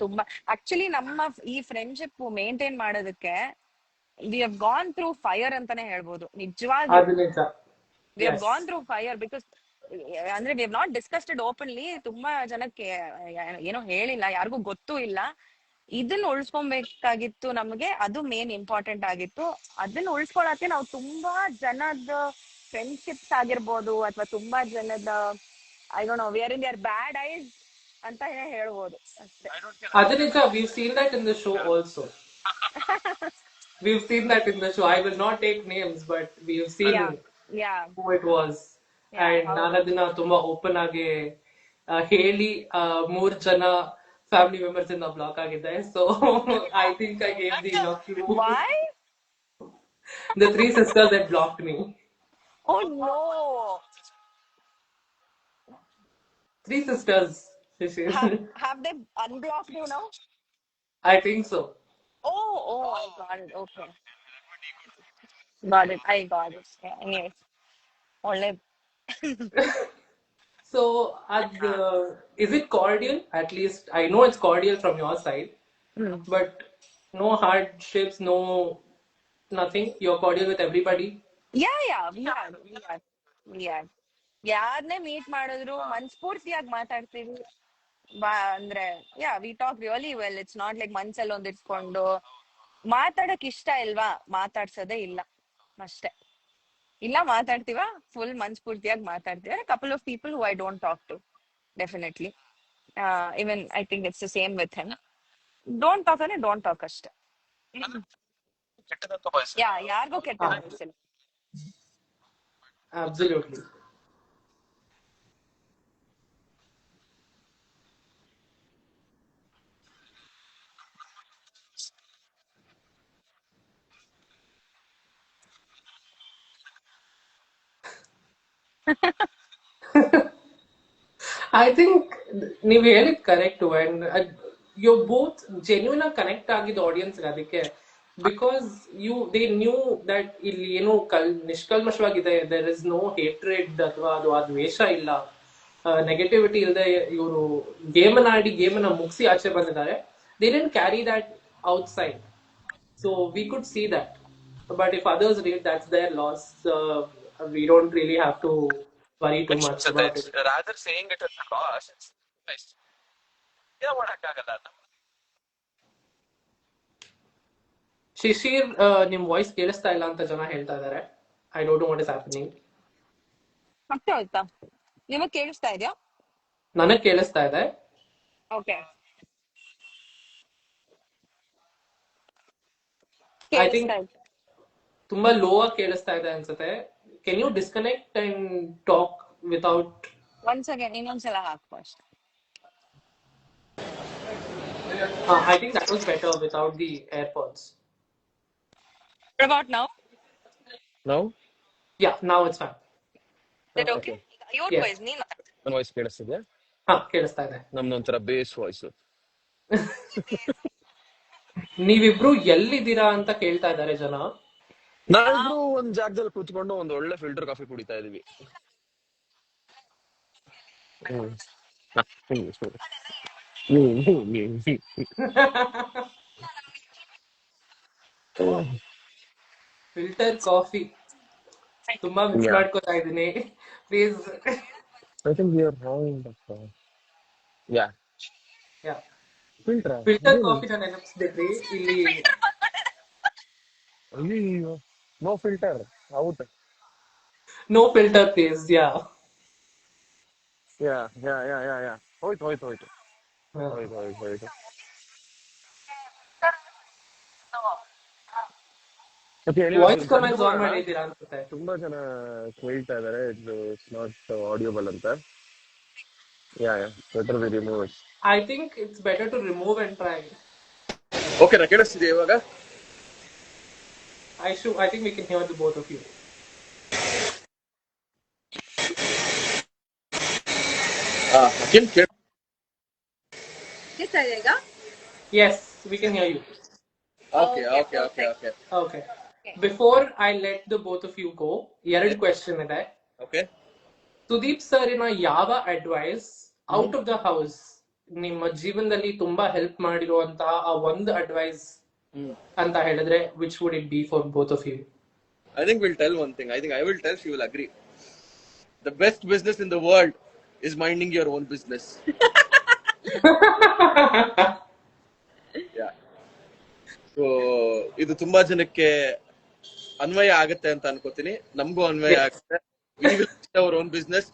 ತುಂಬಾ ಆಕ್ಚುಲಿ ನಮ್ಮ ಈ ಫ್ರೆಂಡ್ಶಿಪ್ ಮೇಂಟೈನ್ ಮಾಡೋದಕ್ಕೆ we have gone through fire ಅಂತಾನೆ ಹೇಳ್ಬೋದು. ನಿಜವಾಗಿ we have gone through fire because ಅಂದ್ರೆ we have not discussed it openly. ತುಂಬಾ ಜನಕ್ಕೆ ಏನೋ ಹೇಳಿಲ್ಲ, ಯಾರಿಗೂ ಗೊತ್ತೂ ಇಲ್ಲ. ಇದನ್ನ ಉಳಿಸ್ಕೊಬೇಕಾಗಿತ್ತು ನಮಗೆ, ಅದು ಮೇನ್ ಇಂಪಾರ್ಟೆಂಟ್ ಆಗಿತ್ತು. ಅದನ್ನ ಉಳಿಸ್ಕೊಳಕ್ಕೆ ನಾವು ತುಂಬಾ ಜನದ ಫ್ರೆಂಡ್ಶಿಪ್ಸ್ ಆಗಿರ್ಬೋದು, ಅಥವಾ ತುಂಬಾ ಜನದ I don't know, we are in their bad ice ಅಂತ ಹೇಳ್ಬೋದು ಅಷ್ಟೇ. ಅದು ನಿಜ. we've seen that in the show also. We've seen that in the show. I will not take names, but we've seen who it was. And ನಾನು ಅದನ್ನ ತುಂಬಾ open ಆಗಿ ಹೇಳಿ 3 ಜನ ಫ್ಯಾಮಿಲಿ ಮೆಂಬರ್ಸ್ ಇಂದ ಬ್ಲಾಕ್ ಆಗಿದ್ದೆ. So I think I gave the enough clue. Why? The 3 sisters that blocked me. Oh no. 3 sisters. Have they unblocked you now? I think so. Oh, I got it. Okay. Got it. I got it. Yeah, anyways. Only. So, is it cordial? At least I know it's cordial from your side, but no hardships, no nothing. You're cordial with everybody. Yeah. We are. ಯಾರನ್ನೇ meet ಮಾಡಿದ್ರು ಮನ್ಸ್ಫೂರ್ತಿಯಾಗಿ ಮಾತಾಡ್ತೀವಿ. ಅಂದ್ರೆ we talk really well. It's not like ಮನ್ಸಲ್ಲಿ ಒಂದ್ ಇಟ್ಕೊಂಡು ಮಾತಾಡಕ್ ಇಷ್ಟ ಇಲ್ವಾ, ಮಾತಾಡ್ಸೋದೇ ಇಲ್ಲ ಅಷ್ಟೇ. ಇಲ್ಲ ಮಾತಾಡ್ತೀವ, ಫುಲ್ ಮನ್ಸ್ಫೂರ್ತಿಯಾಗಿ ಮಾತಾಡ್ತೀವಿ. Couple of people who I don't talk to definitely. Even I think it's the same with him. Don't talk ಅಂದ್ರೆ ಡೋಂಟ್ ಟಾಕ್ ಅಷ್ಟೇ. ಯಾರಿಗೂ ಕೆಟ್ಟ ಬಯಸಿಲ್ಲ. Absolutely. I think ನೀವು ಹೇಳಿದ್ correct. And you both genuine ಆಗಿ ಕನೆಕ್ಟ್ ಆಗಿದ್ದ ಆಡಿಯನ್ಸ್ ಅದಕ್ಕೆ, ಬಿಕಾಸ್ ದೇ ನ್ಯೂ ದಟ್ ಇಲ್ಲಿ ಏನು ನಿಷ್ಕಲ್ಮಶವಾಗಿದೆ. ದೇರ್ ಇಸ್ ನೋ ಹೇಟ್ರೆಡ್ ಅಥವಾ ಅದು ಆ ದ್ವೇಷ ಇಲ್ಲ, ನೆಗೆಟಿವಿಟಿ ಇಲ್ಲದೆ ಇವರು ಗೇಮನ್ನ ಆಡಿ ಗೇಮನ್ನ ಮುಗಿಸಿ ಆಚೆ ಬಂದಿದ್ದಾರೆ. They didn't carry that outside. So we could see that. But if others read, that's their loss. We don't really have to worry too ಖುಷಿ much ಅನ್ಸುತ್ತೆ. about it. Rather saying it at cost. ಏನೋ ಮಾಡಕ್ಕಾಗಲ್ಲ. ಶಿಶಿರ್, ನಿಮ್ voice ಕೇಳಿಸ್ತಾ ಇಲ್ಲ ಅಂತ ಜನ ಹೇಳ್ತಾ ಇದಾರೆ. I don't know what is happening. ಮತ್ತೆ ಆಯ್ತಾ? ನಿಮಗ್ ಕೇಳಿಸ್ತಾ ಇದೆಯಾ? ನನಗ್ ಕೇಳಿಸ್ತಾ ಇದೆ. ಓಕೆ, ಐ ಥಿಂಕ್ ಕೇಳಿಸ್ತಾ ಇದೆ. ತುಂಬಾ ಲೋ ಆಗಿ ಕೇಳಿಸ್ತಾ ಇದೆ ಅನ್ಸುತ್ತೆ. Can you disconnect and talk without? Once again ಇನ್ನೊಂದ್ಸಲ ಹಾಕು ಅಷ್ಟೇ. I think that was better without the AirPods. What about now? ನಾವು Yeah, now it's fine. Is it okay. okay? Your Yes. voice, ನೀನ್ ಮಾತಾಡು. ನನ್ನ ವಾಯ್ಸ್ ಕೇಳಿಸ್ತಿದ್ಯಾ? ಕೇಳಿಸ್ತಾ ಇದೆ. ನಮ್ದೊಂಥರ ಬೇಸ್ ವಾಯ್ಸ್. ನೀವಿಬ್ರು ಎಲ್ಲಿದ್ದೀರಾ ಅಂತ ಕೇಳ್ತಾ ಇದ್ದಾರೆ ಜನ. ನಾವಿಬ್ರು ಒಂದ್ ಜಾಗದಲ್ಲಿ ಕೂತ್ಕೊಂಡು ಒಂದ್ ಒಳ್ಳೆ ಫಿಲ್ಟರ್ ಕಾಫಿ ಕುಡಿತಾ ಇದೀವಿ. ಹ್ಮ್. ಫಿಲ್ಟರ್ ಕಾಫಿ ತುಂಬಾ ಮಿಸ್ ಮಾಡ್ಕೋತಾ ಇದೀನಿ. Please. I think we are wrong. Yeah. Filter. Filter ಕಾಫಿನ ನೆನಪಿಸ್ಬಿಟ್ರಿ ಇಲ್ಲಿ. ಅಯ್ಯೋ, no filter out. No filter please. Yeah. ಹೋಯ್ತು. ವಾಯ್ಸ್ ಕಮೆಂಟ್ಸ್ ಆನ್ ಮಾಡಿದ್ದೀರಾ ಅನ್ಸುತ್ತೆ. ತುಂಬಾ ಜನ ಕೇಳ್ತಾ ಇದಾರೆ ಇಟ್ಸ್ ನಾಟ್ ಆಡಿಯೋಬಲ್ ಅಂತ. Better we remove it. I think it's better to remove and try. Okay, ನಾ ಕೇಳಿಸ್ತಿದೆ ಇವಾಗ. I think we can hear the both of you. ಕೇಳಿಸ್ತಾ ಇದೆಯಾ ಈಗ? Yes, we can hear you. Okay. Okay. Before I let the both of you go, ಎರಡು question ಇದೆ. Okay. Sudeep sir ಇನ ಯಾವ advice out of the house ನಿಮ್ಮ ಜೀವನದಲ್ಲಿ ತುಂಬಾ ಹೆಲ್ಪ್ ಮಾಡಿರುವಂತಹ ಆ ಒಂದು ಅಡ್ವೈಸ್ ಅಂತ ಹೇಳಿದ್ರೆ which would it be for both of you? I think we'll tell one thing. I think I will tell, she will agree. The best business in the world is minding your own business. Yeah. So ಇದು ತುಂಬಾ ಜನಕ್ಕೆ ಅನ್ವಯ ಆಗುತ್ತೆ ಅಂತ ಅನ್ಕೋತೀನಿ. ನಮಗೂ ಅನ್ವಯ ಆಗುತ್ತೆ. We will mind our own business.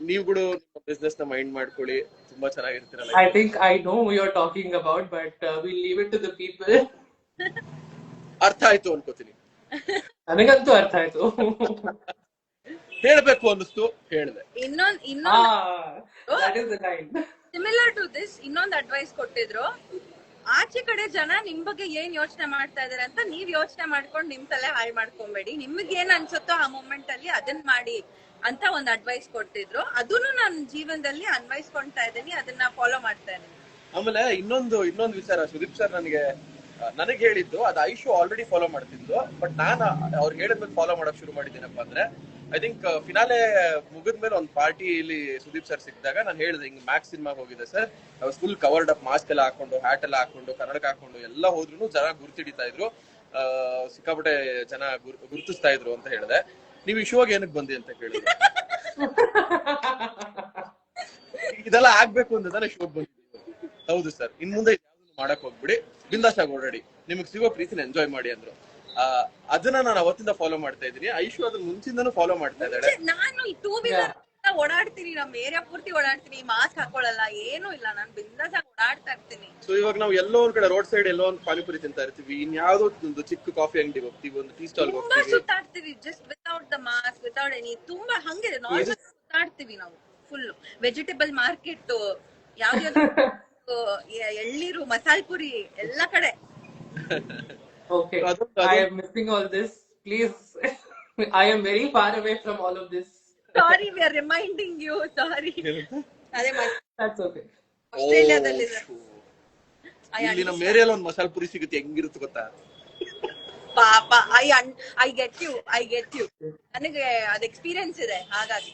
ನೀವು ಕೂಡ ನಿಮ್ಮ ಬಿಸ್ನೆಸ್ ನ ಮೈಂಡ್ ಮಾಡ್ಕೊಳ್ಳಿ. ತುಂಬಾ ಚೆನ್ನಾಗಿರ್ತೀರಲ್ಲ. I think I know who you're talking about, but we'll leave it to the people. ಅರ್ಥ ಆಯ್ತು ಅನ್ಕೋತೀನಿ. ನನಗಂತೂ ಅರ್ಥ ಆಯ್ತು. ಹೇಳ್ಬೇಕು ಅನ್ನಿಸ್ತು, ಹೇಳಿದೆ. That is the line. Similar to this ಇನ್ನೊಂದು ಅಡ್ವೈಸ್ ಕೊಟ್ಟಿದ್ರು. ಆಚೆ ಕಡೆ ಜನ ನಿಮ್ ಬಗ್ಗೆ ಏನ್ ಯೋಚನೆ ಮಾಡ್ತಾ ಇದಾರೆ ಅಂತ ನೀವ್ ಯೋಚನೆ ಮಾಡ್ಕೊಂಡು ನಿಮ್ ತಲೆ ಹಾಳು ಮಾಡ್ಕೊಂಬೇಡಿ. ನಿಮ್ಗೆ ಏನ್ ಅನ್ಸುತ್ತೋ ಆ ಮೂಮೆಂಟ್ ಅಲ್ಲಿ ಅದನ್ನ ಮಾಡಿ ಅಂತ ಒಂದ್ ಅಡ್ವೈಸ್ ಕೊಟ್ಟಿದ್ರು. ಅದನ್ನು ನಾನು ಜೀವನದಲ್ಲಿ ಅನ್ವಯಿಸ್ಕೊಂತಾ ಇದ್ದೀನಿ, ಅದನ್ನ ಫಾಲೋ ಮಾಡ್ತಾ ಇದ್ದೀನಿ. ಆಮೇಲೆ ಇನ್ನೊಂದು ವಿಚಾರ ಸುದೀಪ್ ಸರ್ ನನಗೆ ಹೇಳಿದ್ದು, ಅದು ಐಶು ಆಲ್ರೆಡಿ ಫಾಲೋ ಮಾಡ್ತಿದ್ದು, ಬಟ್ ನಾನು ಅವ್ರಿಗೆ ಹೇಳಿದ್ಮೇಲೆ ಫಾಲೋ ಮಾಡಕ್ ಶುರು ಮಾಡಿದ್ದೀನಪ್ಪ ಅಂದ್ರೆ, ಐ ಥಿಂಕ್ ಫಿನಾಲೆ ಮುಗಿದ್ಮೇಲೆ ಒಂದು ಪಾರ್ಟಿಲಿ ಸುದೀಪ್ ಸರ್ ಸಿಕ್ಕಿದಾಗ ನಾನು ಹೇಳಿದೆ, ಹಿಂಗ್ ಮ್ಯಾಕ್ಸ್ ಸಿನಿಮಾಗೆ ಹೋಗಿದೆ sir, full covered up, mask ಎಲ್ಲ ಹಾಕೊಂಡು, ಹ್ಯಾಟ್ ಎಲ್ಲ ಹಾಕೊಂಡು, ಕನ್ನಡಕ ಹಾಕೊಂಡು ಎಲ್ಲ ಹೋದ್ರು ಜನ ಗುರ್ತಿಡಿತಾ ಇದ್ರು, ಸಿಕ್ಕಾಪಟ್ಟೆ ಜನ ಗುರ್ತಿಸ್ತಾ ಇದ್ರು ಅಂತ ಹೇಳಿದೆ. ನೀವು ಈ ಶೋಗೆ ಏನಕ್ಕೆ ಬಂದಿ ಅಂತ ಕೇಳಿದ್ರೆ, ಇದೆಲ್ಲ ಆಗ್ಬೇಕು ಅಂತ ತಾನೇ ಶೋಗ್ ಬಂದಿದ್ದೀವಿ. ಹೌದು ಸರ್, ಇನ್ ಮುಂದೆ ಮಾಡಕ್ ಹೋಗ್ಬಿಡಿ, ಬಿಂದಾಸ್ ಆಗಿ ಓಡಾಡಿ, ನಿಮಗ್ ಸಿಗೋ ಪ್ರೀತಿನ ಎಂಜಾಯ್ ಮಾಡಿ ಅಂದ್ರು. ಅದನ್ನ ನಾನು ಅವತ್ತಿಂದ ಫಾಲೋ ಮಾಡ್ತಾ ಇದ್ದೀನಿ. ಐಶು ಅದನ್ನ ಮುಂಚಿಂದನೂ ಫಾಲೋ ಮಾಡ್ತಾ ಇದ್ದಾಳೆ. ನಾನು ಈ ಟೂ ವೀಲರ್ ಓಡಾಡ್ತೀನಿ, ನಮ್ ಏರಿಯಾ ಪೂರ್ತಿ ಓಡಾಡ್ತೀನಿ, ಮಾಸ್ಕ್ ಹಾಕೊಳ್ಳಲ್ಲ, ಏನೂ ಇಲ್ಲ, ನಾನು ಬಿಂದಾಸ್ ಆಗಿ ಓಡಾಡ್ತಾ ಇರ್ತೀನಿ. ಸೊ ಇವಾಗ ನಾವು ಎಲ್ಲೋ ಒಂದ್ ಕಡೆ ರೋಡ್ ಸೈಡ್ ಎಲ್ಲೋ ಒಂದು ಪಾನಿಪುರಿ ತಿಂತಾ ಇರ್ತೀವಿ, ಇನ್ಯಾವುದೋ ಒಂದು ಚಿಕ್ಕ ಕಾಫಿ ಅಂಗಡಿಗೆ ಹೋಗ್ತೀವಿ, ಒಂದು ಟೀ ಸ್ಟಾಲ್ ಹೋಗ್ತೀವಿ, ಸುತ್ತಾಡ್ತೀವಿ, just without the mask, without any, ತುಂಬಾ ಹಂಗಿದೆ ನಾರ್ಮಲ್ ಸುತ್ತಾಡ್ತೀವಿ ನಾವು. ಫುಲ್ ವೆಜಿಟೇಬಲ್ ಮಾರ್ಕೆಟ್, ಯಾವ್ದು ಎಳ್ನೀರು, ಮಸಾಲ್ ಪುರಿ, ಎಲ್ಲ ಕಡೆ. Okay, I am missing all this. Please, I am very far away from all of this. Sorry, we are reminding you. Sorry. ಅದೇ That's okay. ಆಸ್ಟ್ರೇಲಿಯಾದಲ್ಲಿ ಇಲ್ಲಿ ನಮ್ಮ ಏರಿಯಾದಲ್ಲಿ ಒಂದು ಮಸಾಲ ಪುರಿ ಸಿಗುತ್ತೆ, ಹೆಂಗಿರುತ್ತೆ ಗೊತ್ತಾ? ಪಾಪ, ಐ ಗೆಟ್ ಯು. ನನಗೆ ಅದ್ ಎಕ್ಸ್ಪೀರಿಯನ್ಸ್ ಇದೆ, ಹಾಗಾಗಿ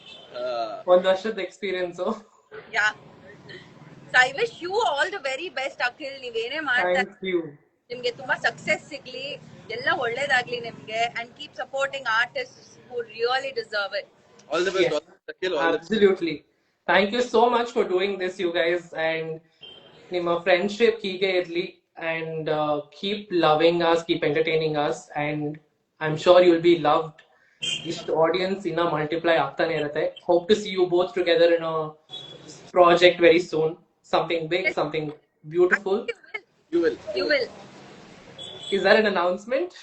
ಒಂದು ವರ್ಷದ experience. Yeah, so I wish you all the very best Akhil. ನೀವೇನೇ ಮಾಡ್ತಾ ನಿಮ್ಗೆ ತುಂಬಾ ಸಕ್ಸೆಸ್ ಸಿಗ್ಲಿ, ಎಲ್ಲ ಒಳ್ಳೇದಾಗ್ಲಿ ನಿಮ್ಗೆ, and keep supporting artist who really deserve it. All the best. Shakil, all the Absolutely. Thank you so much for doing this, you guys. And ನಿಮ್ಮ friendship ಹೀಗೆ ಇರ್ಲಿ and keep loving us, keep entertaining us, and I'm sure you'll be loved. ಇಷ್ಟು audience ಇನ್ನ multiply ಆಗ್ತಾನೆ ಇರುತ್ತೆ. Hope to see you both together in a project very soon. Something big, something beautiful. you will. You will. Is that an announcement?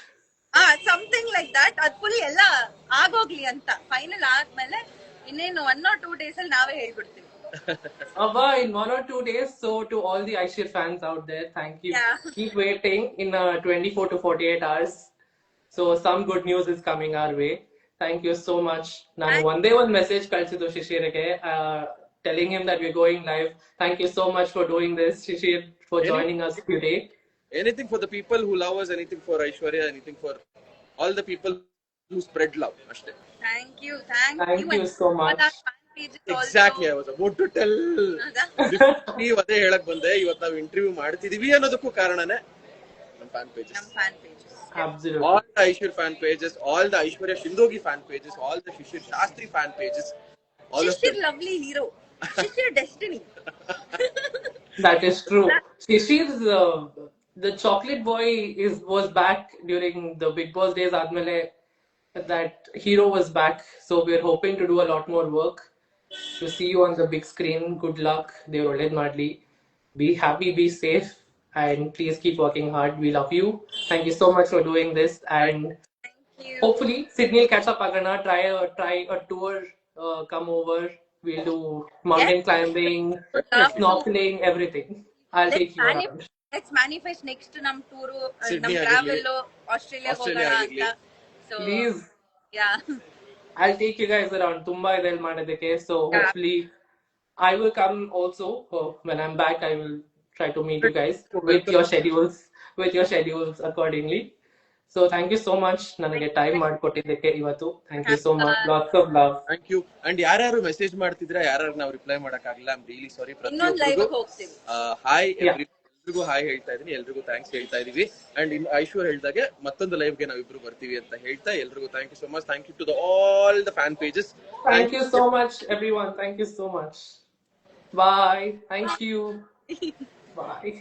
Something like that. ಅದ್ full ಎಲ್ಲ ಆಗೋಗ್ಲಿ ಅಂತ final ಆದ್ಮೇಲೆ ಇನ್ನೇನು 1 or 2 days ಅಲ್ಲಿ ನಾವೇ ಹೇಳ್ಬಿಡ್ತೀವಿ. Abba, in 1 or 2 days. So to all the Aishir fans out there, thank you. Yeah. Keep waiting in 24 to 48 hours. So some good news is coming our way. Thank you so much. Nanu one day one message ಕಳ್ಸಿದ್ದು ಶಿಶಿರ್ಗೆ, telling him that we're going live. Thank you so much for doing this, Shishir, for joining us today. Anything for the people who love us, anything for Aishwarya, anything for all the people who spread love. Ashte. Thank you you so much. Exactly, I was about to tell. ನೀವು ಅದೇ ಹೇಳಕ್ ಬಂದೆ, ಇವತ್ತು ನಾವು interview ಮಾಡ್ತಿದೀವಿ ಅನ್ನೋದಕ್ಕೂ ಕಾರಣನೇ ನಮ್ಮ fan pages. Absolutely. All the Aishwar fan pages, all the Aishwarya Shindogi fan pages, all the Shishir Shastri fan pages, all of Shishir them. lovely hero. Shishir destiny. That is true. Shishir's the chocolate boy was back during the Big Boss days. Admele, that hero was back. So we're hoping to do a lot more work. To see you on the big screen. Good luck. They were led madly. Be happy, be safe, and please keep working hard. We love you. Thank you so much for doing this. And Thank you. hopefully Sydney will catch up agana. Try a tour. Come over. We'll do mountain climbing, snorkeling, everything. I'll take you around. Let's manifest next ನಮ್ tour Sydney ನಮ್ ಆಗಿರ್ಲಿ, travel Australia Australia ಹೋಗೋಣ ಆಗಿರ್ಲಿ. ಅಂತ. So Please, yeah. I'll take you guys around. Tumba idel madadike. So hopefully, I will come also. When I'm back, I will try to meet you guys with your schedules accordingly. So thank you so much. ನನಗೆ time ಮಾಡಿಕೊಟ್ಟಿದ್ದಕ್ಕೆ ಇವತ್ತು. Thank you so much. Lots of love. Thank you. And ಯಾರ್ಯಾರು message ಮಾಡ್ತಿದ್ರೆ ಯಾರ್ಯಾರು ನಾವು reply ಮಾಡಕ್ಕಾಗಿಲ್ಲ, I am really sorry. ಇನ್ನೊಂದ್ live ಹೋಗ್ತೀವಿ. Hi ಎಲ್ರಿಗೂ ಹಾಯ್ ಹೇಳ್ತಾ ಇದೀನಿ, ಎಲ್ರಿಗೂ ಥ್ಯಾಂಕ್ಸ್ ಹೇಳ್ತಾ ಇದೀವಿ. ಅಂಡ್ ಇನ್ ಐಶ್ವರ್ ಹೇಳ್ದಾಗೆ ಮತ್ತೊಂದು ಲೈವ್ಗೆ ನಾವಿಬ್ರು ಬರ್ತೀವಿ ಅಂತ ಹೇಳ್ತಾ ಎಲ್ರಿಗೂ thank you so much. Thank you to all the fan pages. Thank you so much, everyone. Thank you so much. Bye. Thank you. Bye.